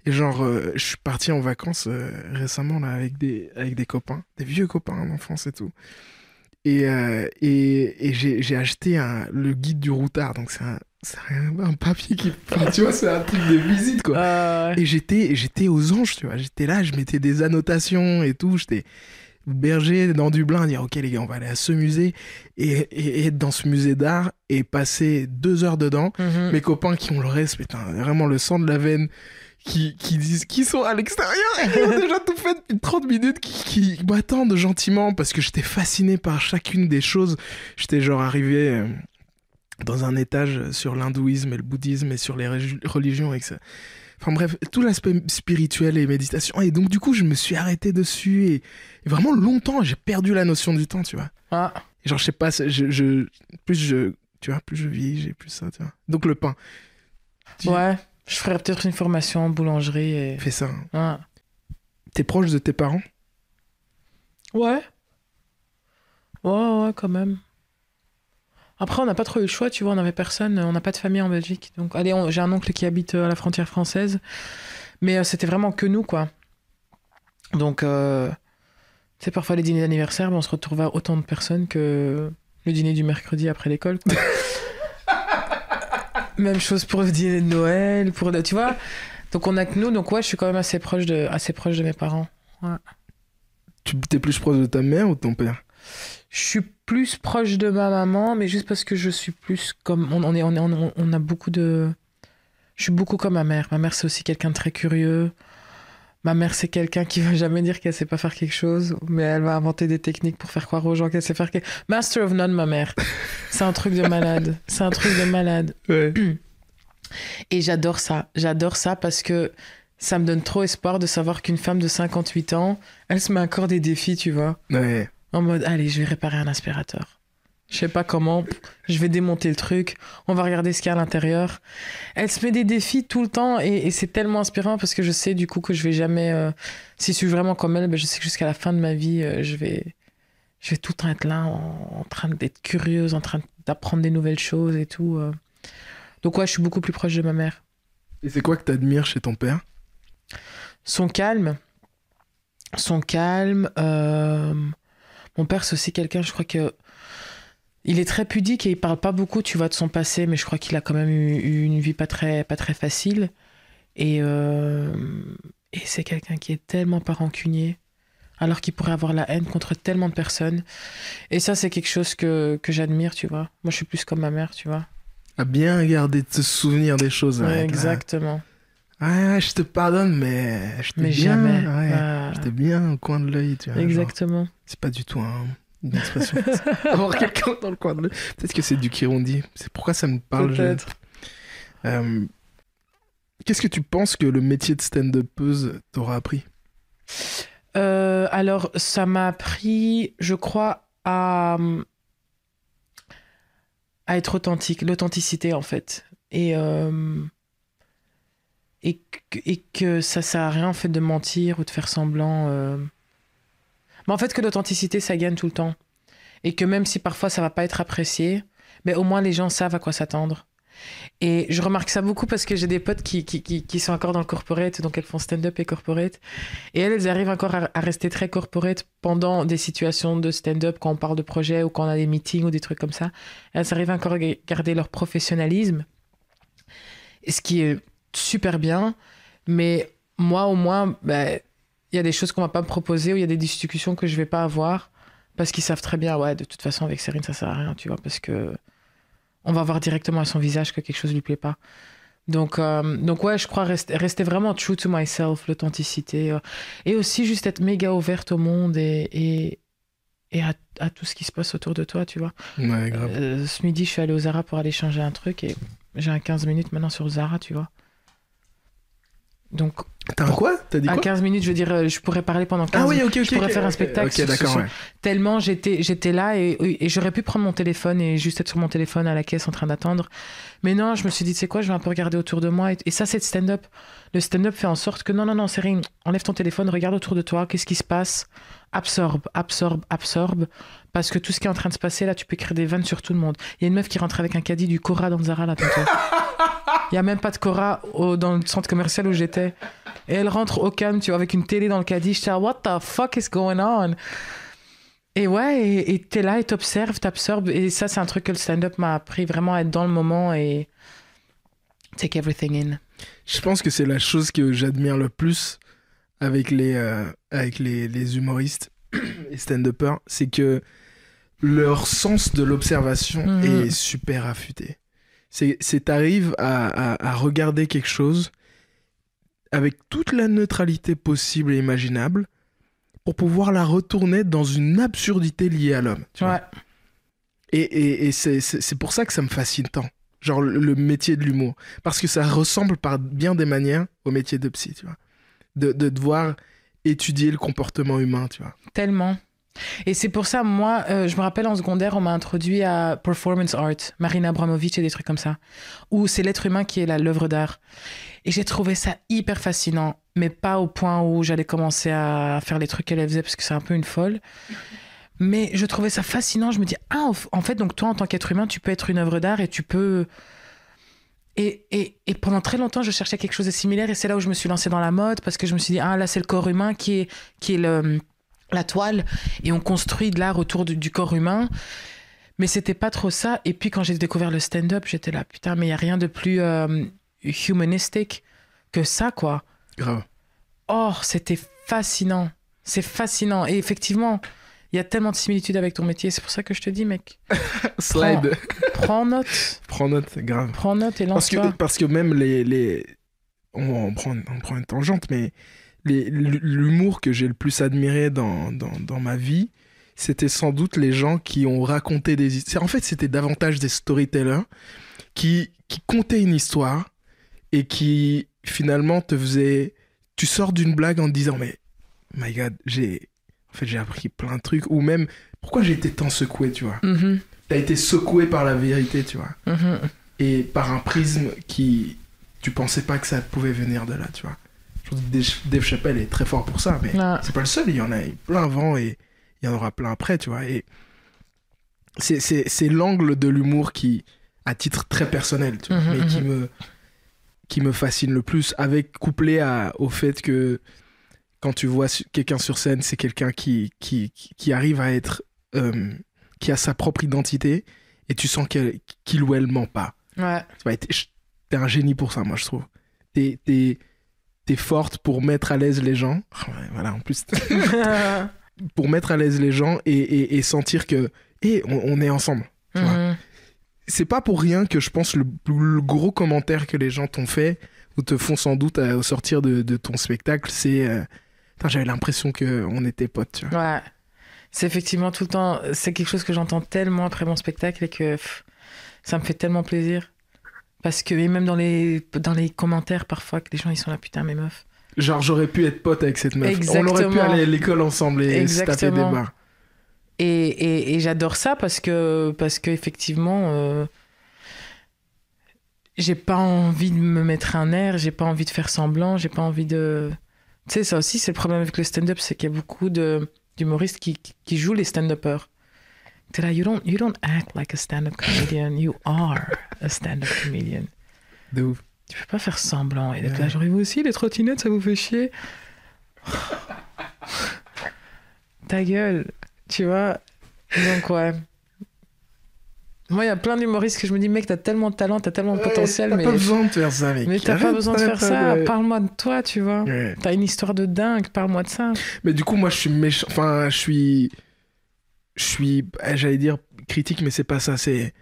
Speaker 1: Et genre, je suis parti en vacances récemment là, avec des copains, des vieux copains d'enfance et tout. Et j'ai acheté le guide du routard, donc c'est un papier qui... Enfin, tu vois, c'est un truc de visite, quoi. Et j'étais aux anges, tu vois. J'étais là, je mettais des annotations et tout, j'étais... berger dans Dublin, dire ok les gars on va aller à ce musée et être dans ce musée d'art et passer 2 heures dedans. Mes copains qui ont le reste, putain, vraiment le sang de la veine, qui disent qu'ils sont à l'extérieur et qui ont déjà tout fait depuis 30 minutes, qui m'attendent gentiment parce que j'étais fasciné par chacune des choses. J'étais genre arrivé dans un étage sur l'hindouisme et le bouddhisme et sur les religions avec ça. Enfin bref, tout l'aspect spirituel et méditation. Et donc du coup, je me suis arrêté dessus et vraiment longtemps, j'ai perdu la notion du temps, tu vois.
Speaker 2: Ah.
Speaker 1: Et genre, je sais pas, plus je vis, j'ai plus ça, tu vois. Donc le pain.
Speaker 2: Ouais, je ferais peut-être une formation en boulangerie. Et...
Speaker 1: Fais ça.
Speaker 2: Ah.
Speaker 1: T'es proche de tes parents?
Speaker 2: Ouais. Ouais, quand même. Après, on n'a pas trop eu le choix, tu vois, on n'avait personne, on n'a pas de famille en Belgique. Donc, allez, j'ai un oncle qui habite à la frontière française, mais c'était vraiment que nous, quoi. Donc, tu sais, parfois les dîners d'anniversaire, on se retrouve à autant de personnes que le dîner du mercredi après l'école, quoi. Même chose pour le dîner de Noël, tu vois. Donc, on a que nous, donc ouais, je suis quand même assez proche de mes parents. Ouais.
Speaker 1: T'es plus proche de ta mère ou de ton père?
Speaker 2: Je suis plus proche de ma maman, mais juste parce que je suis plus comme... On a beaucoup de... Je suis beaucoup comme ma mère. Ma mère, c'est aussi quelqu'un de très curieux. Ma mère, c'est quelqu'un qui va jamais dire qu'elle sait pas faire quelque chose, mais elle va inventer des techniques pour faire croire aux gens qu'elle sait faire quelque chose. Master of none, ma mère. C'est un truc de malade. C'est un truc de malade.
Speaker 1: Ouais.
Speaker 2: Et j'adore ça. J'adore ça parce que ça me donne trop espoir de savoir qu'une femme de 58 ans, elle se met encore des défis, tu vois.
Speaker 1: Ouais.
Speaker 2: En mode, allez, je vais réparer un aspirateur. Je sais pas comment, je vais démonter le truc, on va regarder ce qu'il y a à l'intérieur. Elle se met des défis tout le temps et c'est tellement inspirant parce que je sais du coup que je vais jamais... si je suis vraiment comme elle, je sais que jusqu'à la fin de ma vie, je vais tout le temps être là en train d'être curieuse, en train d'apprendre des nouvelles choses et tout. Donc ouais, je suis beaucoup plus proche de ma mère.
Speaker 1: Et c'est quoi que t'admires chez ton père?
Speaker 2: Son calme. Mon père, c'est aussi quelqu'un, je crois que... Il est très pudique et il parle pas beaucoup, tu vois, de son passé, mais je crois qu'il a quand même eu une vie pas très facile. Et c'est quelqu'un qui est tellement pas rancunier, alors qu'il pourrait avoir la haine contre tellement de personnes. Et ça, c'est quelque chose que j'admire, tu vois. Moi, je suis plus comme ma mère, tu vois.
Speaker 1: À bien garder de se souvenir des choses.
Speaker 2: Ouais, exactement.
Speaker 1: Ouais, je te pardonne, mais je t'ai bien,
Speaker 2: jamais.
Speaker 1: Ouais, je t'ai bien au coin de l'œil, tu vois.
Speaker 2: Exactement.
Speaker 1: Genre, c'est pas du tout une expression. Avoir quelqu'un dans le coin de l'œil. Peut-être que c'est du Kirundi. C'est pourquoi ça me parle.
Speaker 2: Peut-être.
Speaker 1: Qu'est-ce que tu penses que le métier de stand-upeuse t'aura appris?
Speaker 2: Alors, ça m'a appris, je crois, à être authentique, l'authenticité en fait. Et que ça sert à rien en fait de mentir ou de faire semblant. Mais en fait, que l'authenticité, ça gagne tout le temps. Et que même si parfois ça va pas être apprécié, mais au moins les gens savent à quoi s'attendre. Et je remarque ça beaucoup parce que j'ai des potes qui sont encore dans le corporate, donc elles font stand-up et corporate. Et elles arrivent encore à rester très corporate pendant des situations de stand-up, quand on parle de projet ou quand on a des meetings ou des trucs comme ça. Elles arrivent encore à garder leur professionnalisme, et ce qui est super bien. Mais moi, au moins, y a des choses qu'on va pas me proposer ou il y a des discussions que je vais pas avoir parce qu'ils savent très bien, ouais, de toute façon, avec Cyrine, ça sert à rien, tu vois, parce que on va voir directement à son visage que quelque chose lui plaît pas. Donc ouais, je crois rester vraiment true to myself, l'authenticité. Et aussi juste être méga ouverte au monde et à tout ce qui se passe autour de toi, tu vois.
Speaker 1: Ouais, grave.
Speaker 2: Ce midi, je suis allée au Zara pour aller changer un truc et j'ai un 15 minutes maintenant sur Zara, tu vois. Donc,
Speaker 1: T'as un quoi? T'as dit
Speaker 2: à
Speaker 1: quoi?
Speaker 2: 15 minutes, je veux dire, je pourrais parler pendant 15 minutes.
Speaker 1: Ah oui, ok.
Speaker 2: Je pourrais faire un spectacle.
Speaker 1: Ok, d'accord, ouais.
Speaker 2: Tellement j'étais là et j'aurais pu prendre mon téléphone et juste être sur mon téléphone à la caisse en train d'attendre. Mais non, je me suis dit, tu sais quoi, je vais un peu regarder autour de moi. Et ça, c'est le stand-up. Le stand-up fait en sorte que non, Cyrine, enlève ton téléphone, regarde autour de toi, qu'est-ce qui se passe, absorbe. Parce que tout ce qui est en train de se passer, là, tu peux écrire des vannes sur tout le monde. Il y a une meuf qui rentre avec un caddie du Cora dans le Zara, là, tantôt. Il n'y a même pas de Cora dans le centre commercial où j'étais. Et elle rentre au calme, tu vois, avec une télé dans le caddie. Je dis, what the fuck is going on? Et ouais, et t'es là et t'observes, t'absorbes. Et ça, c'est un truc que le stand-up m'a appris, vraiment à être dans le moment et take everything in.
Speaker 1: Je pense que c'est la chose que j'admire le plus avec les humoristes et stand-uppers, c'est que leur sens de l'observation est super affûté. T'arrives à regarder quelque chose avec toute la neutralité possible et imaginable pour pouvoir la retourner dans une absurdité liée à l'homme. Tu vois. Et c'est pour ça que ça me fascine tant. Genre le métier de l'humour. Parce que ça ressemble par bien des manières au métier de psy, tu vois. De devoir étudier le comportement humain, tu vois.
Speaker 2: Tellement. Et c'est pour ça, moi, je me rappelle en secondaire, on m'a introduit à performance art, Marina Abramovic et des trucs comme ça, où c'est l'être humain qui est l'œuvre d'art. Et j'ai trouvé ça hyper fascinant, mais pas au point où j'allais commencer à faire les trucs qu'elle faisait, parce que c'est un peu une folle. Mais je trouvais ça fascinant. Je me dis, en fait, donc toi, en tant qu'être humain, tu peux être une œuvre d'art et tu peux... Et pendant très longtemps, je cherchais quelque chose de similaire et c'est là où je me suis lancée dans la mode parce que je me suis dit, là, c'est le corps humain qui est la toile et on construit de l'art autour du corps humain. Mais c'était pas trop ça. Et puis, quand j'ai découvert le stand-up, j'étais là, putain, mais il n'y a rien de plus humanistique que ça, quoi.
Speaker 1: Grave.
Speaker 2: Oh, c'était fascinant. C'est fascinant. Et effectivement... Il y a tellement de similitudes avec ton métier. C'est pour ça que je te dis, mec.
Speaker 1: Slide.
Speaker 2: Prends note.
Speaker 1: Prends note, grave.
Speaker 2: Prends note et lance-toi.
Speaker 1: Parce que même on prend une tangente, mais l'humour que j'ai le plus admiré dans ma vie, c'était sans doute les gens qui ont raconté des histoires. En fait, c'était davantage des storytellers qui contaient une histoire et qui, finalement, te faisaient... Tu sors d'une blague en te disant, mais, my God, j'ai appris plein de trucs. Ou même, pourquoi j'ai été tant secoué, tu vois. T'as été secoué par la vérité, tu vois. Et par un prisme qui... Tu pensais pas que ça pouvait venir de là, tu vois. Je pense que Dave Chappelle est très fort pour ça, mais c'est pas le seul. Il y en a plein avant et il y en aura plein après, tu vois. Et c'est l'angle de l'humour qui, à titre très personnel, tu vois, mais qui me fascine le plus, couplé au fait que quand tu vois quelqu'un sur scène, c'est quelqu'un qui arrive à être... qui a sa propre identité et tu sens qu'il ou elle ment pas.
Speaker 2: Ouais.
Speaker 1: T'es un génie pour ça, moi, je trouve. T'es forte pour mettre à l'aise les gens. Ouais, voilà, en plus. Pour mettre à l'aise les gens et sentir que... on est ensemble. Tu vois. C'est pas pour rien que je pense le gros commentaire que les gens t'ont fait ou te font sans doute au sortir de ton spectacle, c'est... j'avais l'impression qu'on était potes, tu vois.
Speaker 2: Ouais. C'est effectivement tout le temps... C'est quelque chose que j'entends tellement après mon spectacle et que ça me fait tellement plaisir. Parce que, et même dans les commentaires, parfois, que les gens, ils sont là, putain, mes meufs.
Speaker 1: Genre, j'aurais pu être pote avec cette meuf.
Speaker 2: Exactement.
Speaker 1: On aurait pu aller à l'école ensemble et se taper des barres.
Speaker 2: Et j'adore ça parce que effectivement, j'ai pas envie de me mettre un air, j'ai pas envie de faire semblant, j'ai pas envie de... Tu sais, ça aussi, c'est le problème avec le stand-up, c'est qu'il y a beaucoup de d'humoristes qui jouent les stand-uppers. T'es là, you don't act like a stand-up comedian, you are a stand-up comedian.
Speaker 1: De ouf.
Speaker 2: Tu peux pas faire semblant et d'être là, genre, vous aussi, les trottinettes, ça vous fait chier. Ta gueule, tu vois. Donc, ouais. Moi, il y a plein d'humoristes que je me dis, mec, t'as tellement de talent, t'as tellement de potentiel.
Speaker 1: T'as pas besoin de faire ça, mec.
Speaker 2: Mais t'as pas besoin de faire ça.
Speaker 1: de-
Speaker 2: Parle-moi de toi, tu vois.
Speaker 1: Ouais.
Speaker 2: T'as une histoire de dingue, parle-moi de ça.
Speaker 1: Mais du coup, moi, je suis méchant. Enfin, je suis, j'allais dire critique, mais c'est pas ça. C'est,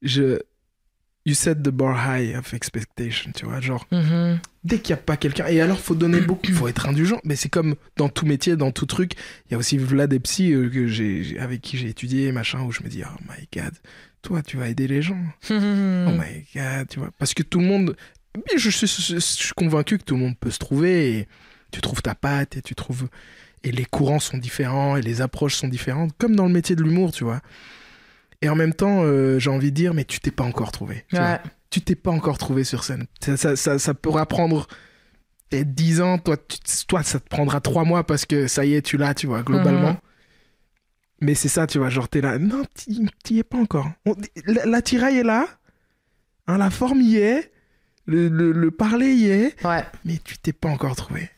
Speaker 1: you set the bar high of expectation, tu vois. Genre,
Speaker 2: Mhm.
Speaker 1: dès qu'il n'y a pas quelqu'un, et alors, faut donner beaucoup, faut être indulgent. Mais c'est comme dans tout métier, dans tout truc. Il y a aussi Vlad et Psy avec qui j'ai étudié, machin, où je me dis, oh my god, toi, tu vas aider les gens. Oh my god, tu vois. Parce que tout le monde, mais je suis convaincu que tout le monde peut se trouver et tu trouves ta patte et tu trouves. Et les courants sont différents et les approches sont différentes, comme dans le métier de l'humour, tu vois. Et en même temps, j'ai envie de dire, mais tu t'es pas encore trouvé. Tu vois.
Speaker 2: Ouais.
Speaker 1: Tu t'es pas encore trouvé sur scène. Ça pourra prendre peut-être 10 ans. Toi, ça te prendra 3 mois parce que ça y est, tu l'as, tu vois, globalement.
Speaker 2: Mhm.
Speaker 1: Mais c'est ça, tu vois, genre t'es là. Non, t'y es pas encore. L'attirail est là. Hein, la forme y est. Le parler y est.
Speaker 2: Ouais.
Speaker 1: Mais tu t'es pas encore trouvé.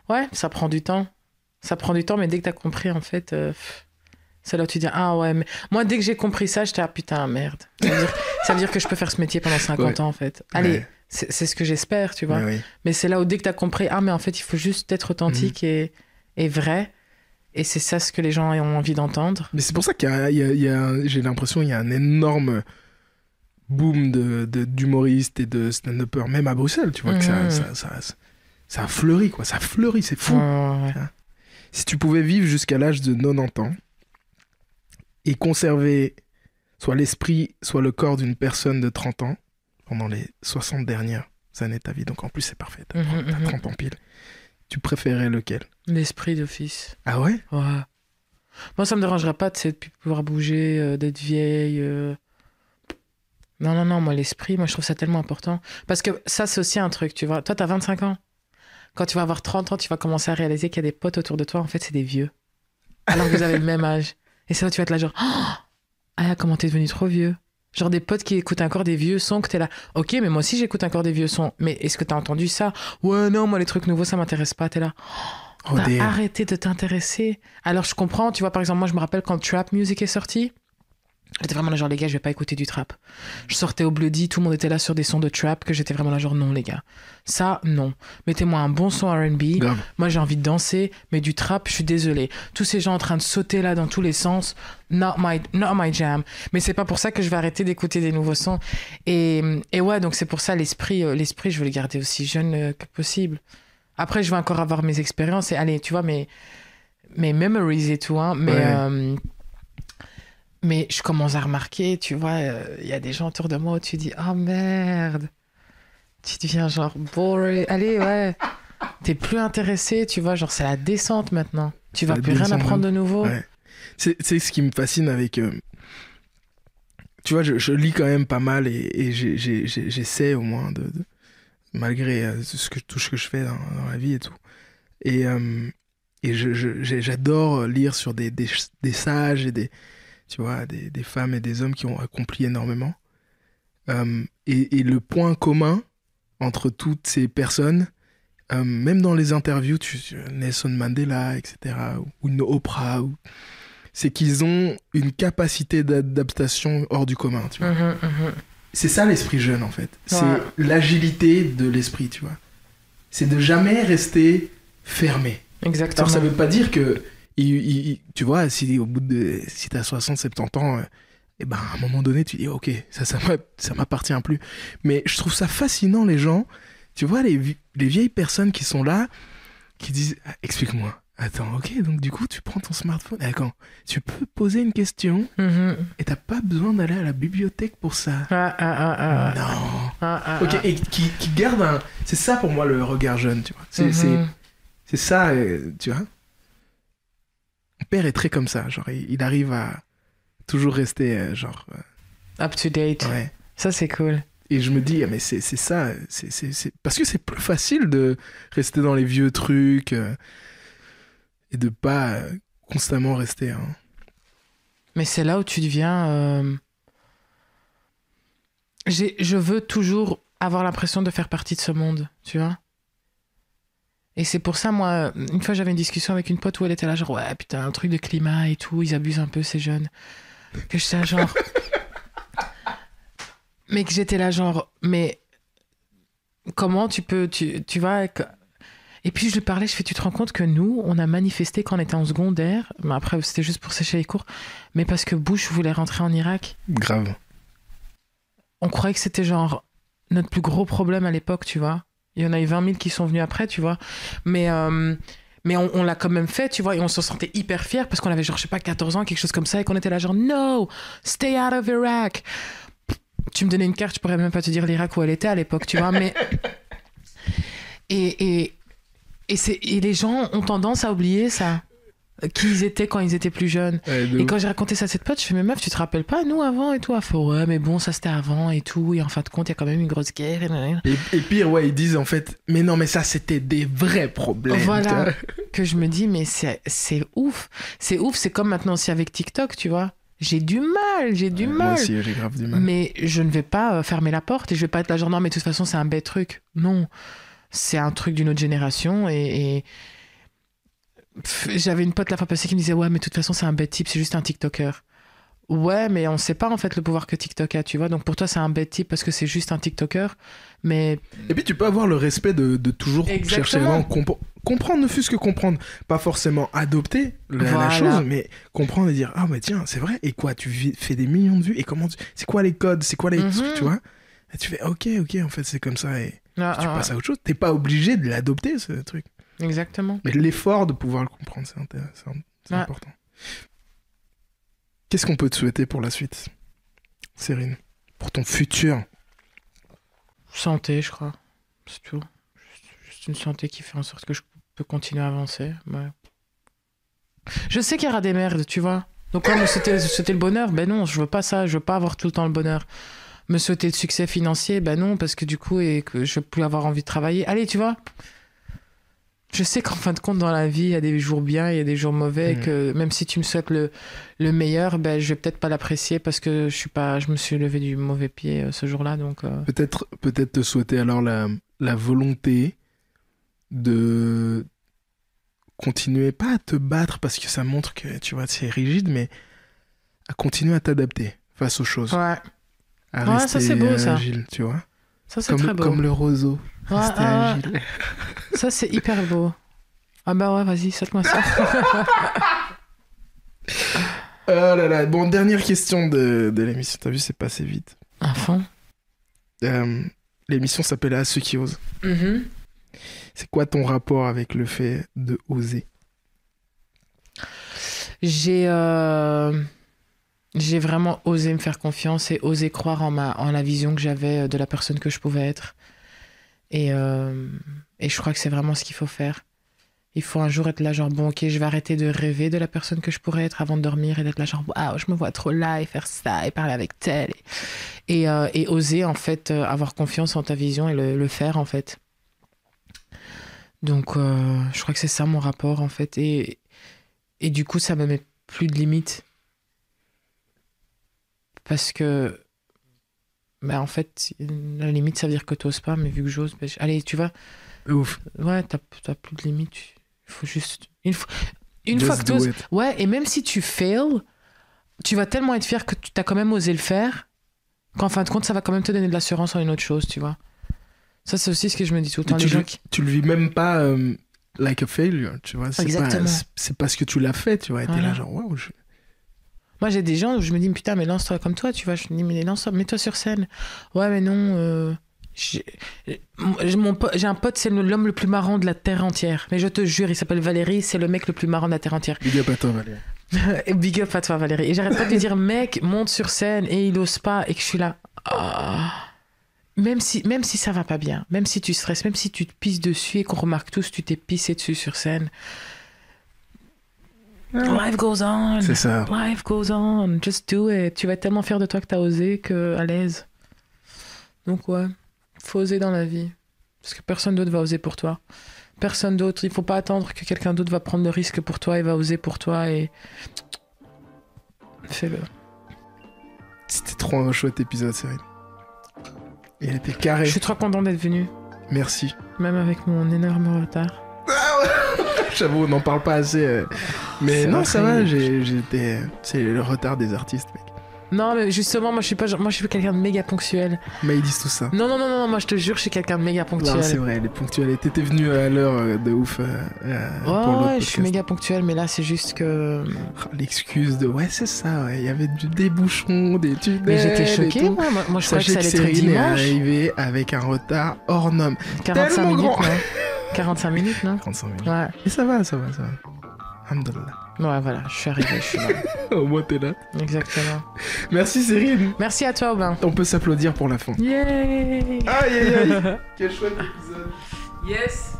Speaker 2: Ouais, ça prend du temps. Ça prend du temps, mais dès que t'as compris, en fait, c'est là où tu dis, ah ouais, mais moi, dès que j'ai compris ça, j'étais, ah putain, merde. Ça veut dire que je peux faire ce métier pendant 50 ans, en fait. Allez,
Speaker 1: Ouais.
Speaker 2: c'est ce que j'espère, tu vois.
Speaker 1: Ouais, oui.
Speaker 2: Mais c'est là où, dès que t'as compris, ah, mais en fait, il faut juste être authentique et vrai. Et c'est ça ce que les gens ont envie d'entendre.
Speaker 1: Mais c'est pour ça qu'il y a j'ai l'impression qu'il y a un énorme boom d'humoristes et de stand-uppers, même à Bruxelles, tu vois, que ça a fleuri, quoi. Ça fleurit, c'est fou.
Speaker 2: Ouais.
Speaker 1: Si tu pouvais vivre jusqu'à l'âge de 90 ans et conserver soit l'esprit, soit le corps d'une personne de 30 ans pendant les 60 dernières années de ta vie, donc en plus c'est parfait, t'as 30 ans pile, tu préférais lequel?
Speaker 2: L'esprit d'office.
Speaker 1: Ah ouais?
Speaker 2: Ouais. Moi, ça me dérangerait pas de pouvoir bouger, d'être vieille. Non, moi, l'esprit, moi, je trouve ça tellement important. Parce que ça, c'est aussi un truc, tu vois. Toi, t'as 25 ans. Quand tu vas avoir 30 ans, tu vas commencer à réaliser qu'il y a des potes autour de toi, en fait, c'est des vieux. Alors que vous avez le même âge. Et c'est là où tu vas être là, genre, ah, comment t'es devenu trop vieux. Genre des potes qui écoutent encore des vieux sons, que t'es là, ok, mais moi aussi, j'écoute encore des vieux sons. Mais est-ce que t'as entendu ça? Ouais, non, moi, les trucs nouveaux, ça m'intéresse pas. T'es là,
Speaker 1: Oh, damn.
Speaker 2: arrêtez de t'intéresser. Alors, je comprends, tu vois, par exemple, moi, je me rappelle quand Trap Music est sorti. J'étais vraiment là, genre, les gars, je vais pas écouter du trap. Je sortais au Bloody, tout le monde était là sur des sons de trap, que j'étais vraiment là, genre, non, les gars. Ça, non. Mettez-moi un bon son R&B.
Speaker 1: Grave.
Speaker 2: Moi, j'ai envie de danser, mais du trap, je suis désolé. Tous ces gens en train de sauter là dans tous les sens, not my jam. Mais c'est pas pour ça que je vais arrêter d'écouter des nouveaux sons. Et ouais, donc c'est pour ça, l'esprit, je veux le garder aussi jeune que possible. Après, je vais encore avoir mes expériences et allez, tu vois, mes memories et tout, hein. Mais je commence à remarquer, tu vois, il y a des gens autour de moi où tu dis, oh merde, tu deviens genre boring. Allez, ouais, t'es plus intéressé, tu vois, genre c'est la descente maintenant. Tu vas
Speaker 1: La
Speaker 2: plus rien
Speaker 1: descente,
Speaker 2: apprendre de nouveau.
Speaker 1: Ouais. C'est ce qui me fascine avec. Tu vois, je lis quand même pas mal et j'essaie au moins malgré tout ce que je fais dans la vie et tout. Et j'adore lire sur des sages et tu vois, des femmes et des hommes qui ont accompli énormément. Et le point commun entre toutes ces personnes, même dans les interviews, Nelson Mandela, etc., ou une Oprah, c'est qu'ils ont une capacité d'adaptation hors du commun, tu vois. C'est ça l'esprit jeune, en fait.
Speaker 2: Ouais.
Speaker 1: C'est l'agilité de l'esprit, tu vois. C'est de jamais rester fermé.
Speaker 2: Exactement.
Speaker 1: Alors, ça veut pas dire que, tu vois, si t'as 60, 70 ans, et ben, à un moment donné, tu dis, ok, ça m'appartient plus. Mais je trouve ça fascinant, les gens, tu vois, les vieilles personnes qui sont là, qui disent, ah, explique-moi. Attends, ok, donc du coup, tu prends ton smartphone. D'accord, tu peux poser une question et t'as pas besoin d'aller à la bibliothèque pour ça. Non. Ok, et qui garde un. C'est ça pour moi le regard jeune, tu vois. C'est ça, tu vois. Mon père est très comme ça, genre, il arrive à toujours rester, genre.
Speaker 2: Up to date.
Speaker 1: Ouais.
Speaker 2: Ça, c'est cool.
Speaker 1: Et je me dis, ah, mais c'est ça, c'est parce que c'est plus facile de rester dans les vieux trucs. et de pas constamment rester. Hein.
Speaker 2: Mais c'est là où tu deviens... Je veux toujours avoir l'impression de faire partie de ce monde, tu vois. Et c'est pour ça, moi, une fois j'avais une discussion avec une pote où elle était là genre, ouais, putain, un truc de climat et tout, ils abusent un peu ces jeunes. Que j'étais là genre... mais que j'étais là genre, mais comment tu peux, tu vois... Et puis je lui parlais, je fais, tu te rends compte que nous, on a manifesté quand on était en secondaire, mais après c'était juste pour sécher les cours, mais parce que Bush voulait rentrer en Irak.
Speaker 1: Grave.
Speaker 2: On croyait que c'était genre notre plus gros problème à l'époque, tu vois. Il y en a eu 20 000 qui sont venus après, tu vois. Mais on l'a quand même fait, tu vois, et on se sentait hyper fiers parce qu'on avait genre, je sais pas, 14 ans, quelque chose comme ça, et qu'on était là genre, no, stay out of Iraq. Tu me donnais une carte, je pourrais même pas te dire l'Irak où elle était à l'époque, tu vois, mais... Et les gens ont tendance à oublier ça, qui ils étaient quand ils étaient plus jeunes. Et quand j'ai raconté ça à cette pote, je fais, mais meuf, tu te rappelles pas, nous, avant et tout? Elle fait, ouais, mais bon, ça c'était avant et tout. Et en fin de compte, il y a quand même une grosse guerre.
Speaker 1: Et pire, ouais, ils disent en fait, mais non, mais ça c'était des vrais problèmes.
Speaker 2: Voilà, que je me dis, mais c'est ouf. C'est ouf, c'est comme maintenant aussi avec TikTok, tu vois. J'ai du mal.
Speaker 1: Moi aussi, j'ai grave du mal.
Speaker 2: Mais je ne vais pas fermer la porte et je vais pas être là genre, non, mais de toute façon, c'est un bête truc. Non. C'est un truc d'une autre génération et j'avais une pote la fois passée qui me disait ouais mais de toute façon c'est un bête type, c'est juste un TikToker. Ouais mais on sait pas en fait le pouvoir que TikTok a, tu vois, donc pour toi c'est un bête type parce que c'est juste un TikToker, mais...
Speaker 1: Et puis tu peux avoir le respect de toujours chercher vraiment comprendre, ne fût-ce que comprendre, pas forcément adopter la chose, mais comprendre et dire ah mais tiens c'est vrai, et quoi, tu fais des millions de vues et comment c'est quoi les codes, c'est quoi les trucs, tu vois, et tu fais ok en fait c'est comme ça et... tu passes à autre chose. T'es pas obligé de l'adopter, ce truc.
Speaker 2: Exactement.
Speaker 1: Mais l'effort de pouvoir le comprendre, c'est important. Qu'est-ce qu'on peut te souhaiter pour la suite, Cérine? Pour ton futur?
Speaker 2: Santé, je crois. C'est tout. Juste une santé qui fait en sorte que je peux continuer à avancer. Ouais. Je sais qu'il y aura des merdes, tu vois. Donc, quand c'était le bonheur, ben non, je veux pas ça. Je veux pas avoir tout le temps le bonheur. Me souhaiter le succès financier, ben non, parce que du coup, et que je vais plus avoir envie de travailler. Allez, tu vois, je sais qu'en fin de compte, dans la vie, il y a des jours bien, il y a des jours mauvais, et que même si tu me souhaites le meilleur, ben, je vais peut-être pas l'apprécier parce que je me suis levé du mauvais pied ce jour-là. Donc,
Speaker 1: peut-être te souhaiter alors la volonté de continuer, pas à te battre parce que ça montre que, tu vois, c'est rigide, mais à continuer à t'adapter face aux choses.
Speaker 2: Ouais.
Speaker 1: À rester
Speaker 2: ça c'est beau, ça.
Speaker 1: Agile, tu vois.
Speaker 2: Ça c'est très beau.
Speaker 1: Comme le roseau. Rester agile.
Speaker 2: Ça c'est hyper beau. Ah bah ouais, vas-y, saute-moi ça.
Speaker 1: Oh là là. Bon, dernière question de l'émission. T'as vu, c'est passé vite.
Speaker 2: À fond.
Speaker 1: L'émission s'appelle À ceux qui osent. C'est quoi ton rapport avec le fait de oser?
Speaker 2: J'ai vraiment osé me faire confiance et osé croire en la vision que j'avais de la personne que je pouvais être. Et je crois que c'est vraiment ce qu'il faut faire. Il faut un jour être là genre, bon ok, je vais arrêter de rêver de la personne que je pourrais être avant de dormir et d'être là genre, waouh, je me vois trop là et faire ça et parler avec tel. Et oser en fait avoir confiance en ta vision et le faire en fait. Donc je crois que c'est ça mon rapport en fait. Et du coup, ça me met plus de limites. Parce que, bah en fait, la limite, ça veut dire que t'oses pas, mais vu que j'ose, bah, allez, tu vois.
Speaker 1: Ouf.
Speaker 2: Ouais, t'as plus de limites. Il faut juste. Une fois que t'oses. Ouais, et même si tu fails, tu vas tellement être fier que tu t'as quand même osé le faire, qu'en fin de compte, ça va quand même te donner de l'assurance en une autre chose, tu vois. Ça, c'est aussi ce que je me dis tout le temps.
Speaker 1: Tu le vis même pas like a failure, tu vois.
Speaker 2: Exactement.
Speaker 1: C'est parce que tu l'as fait, tu vois. Et t'es là genre, waouh.
Speaker 2: Moi, j'ai des gens où je me dis, putain, mais lance-toi comme toi, tu vois. Je me dis, mais lance-toi, mets-toi sur scène. Ouais, mais non. J'ai un pote, c'est l'homme le plus marrant de la terre entière. Mais je te jure, il s'appelle Valérie, c'est le mec le plus marrant de la terre entière.
Speaker 1: Big up à toi, Valérie.
Speaker 2: Et big up à toi, Valérie. Et j'arrête pas de lui dire, mec, monte sur scène, et il ose pas, et que je suis là. Même si ça va pas bien, même si tu stresses, même si tu te pisses dessus et qu'on remarque tous que tu t'es pissé dessus sur scène. Life goes on.
Speaker 1: C'est ça.
Speaker 2: Life goes on. Just do it. Tu vas être tellement fier de toi que t'as osé, que à l'aise. Donc ouais, faut oser dans la vie. Parce que personne d'autre va oser pour toi. Personne d'autre. Il faut pas attendre que quelqu'un d'autre va prendre le risque pour toi et va oser pour toi. Et fais-le.
Speaker 1: C'était trop un chouette épisode, Cyril. Il était carré.
Speaker 2: Je suis trop content d'être venu.
Speaker 1: Merci.
Speaker 2: Même avec mon énorme retard.
Speaker 1: J'avoue, on n'en parle pas assez. Mais
Speaker 2: C'est
Speaker 1: non,
Speaker 2: vrai.
Speaker 1: ça va, j'étais... C'est le retard des artistes, mec.
Speaker 2: Non, mais justement, moi je suis quelqu'un de méga ponctuel.
Speaker 1: Mais ils disent tout ça.
Speaker 2: Non, moi je te jure, je suis quelqu'un de méga ponctuel.
Speaker 1: Non, c'est vrai, elle est ponctuelle. T'étais venu à l'heure de ouf pour l'autre
Speaker 2: Ouais, je suis
Speaker 1: podcast.
Speaker 2: méga ponctuel, mais là c'est juste que.
Speaker 1: Ah, l'excuse de... Ouais, c'est ça, ouais. Il y avait des bouchons, des tunnels...
Speaker 2: Mais j'étais
Speaker 1: et
Speaker 2: choquée,
Speaker 1: tout.
Speaker 2: moi je croyais que
Speaker 1: Sachez
Speaker 2: ça
Speaker 1: que
Speaker 2: allait être
Speaker 1: Cyril est
Speaker 2: dimanche.
Speaker 1: arrivé avec un retard hors norme.
Speaker 2: 45
Speaker 1: tellement
Speaker 2: minutes,
Speaker 1: grand.
Speaker 2: non 45 minutes, non
Speaker 1: 35 minutes.
Speaker 2: Ouais.
Speaker 1: Et ça va. Alhamdoulilah.
Speaker 2: Ouais, voilà, je suis arrivé, je suis là.
Speaker 1: Au moins, t'es là.
Speaker 2: Exactement.
Speaker 1: Merci, Cyril.
Speaker 2: Merci à toi, Aubin.
Speaker 1: On peut s'applaudir pour la fin.
Speaker 2: Yay
Speaker 1: Aïe, aïe, aïe. Quel chouette épisode.
Speaker 2: Yes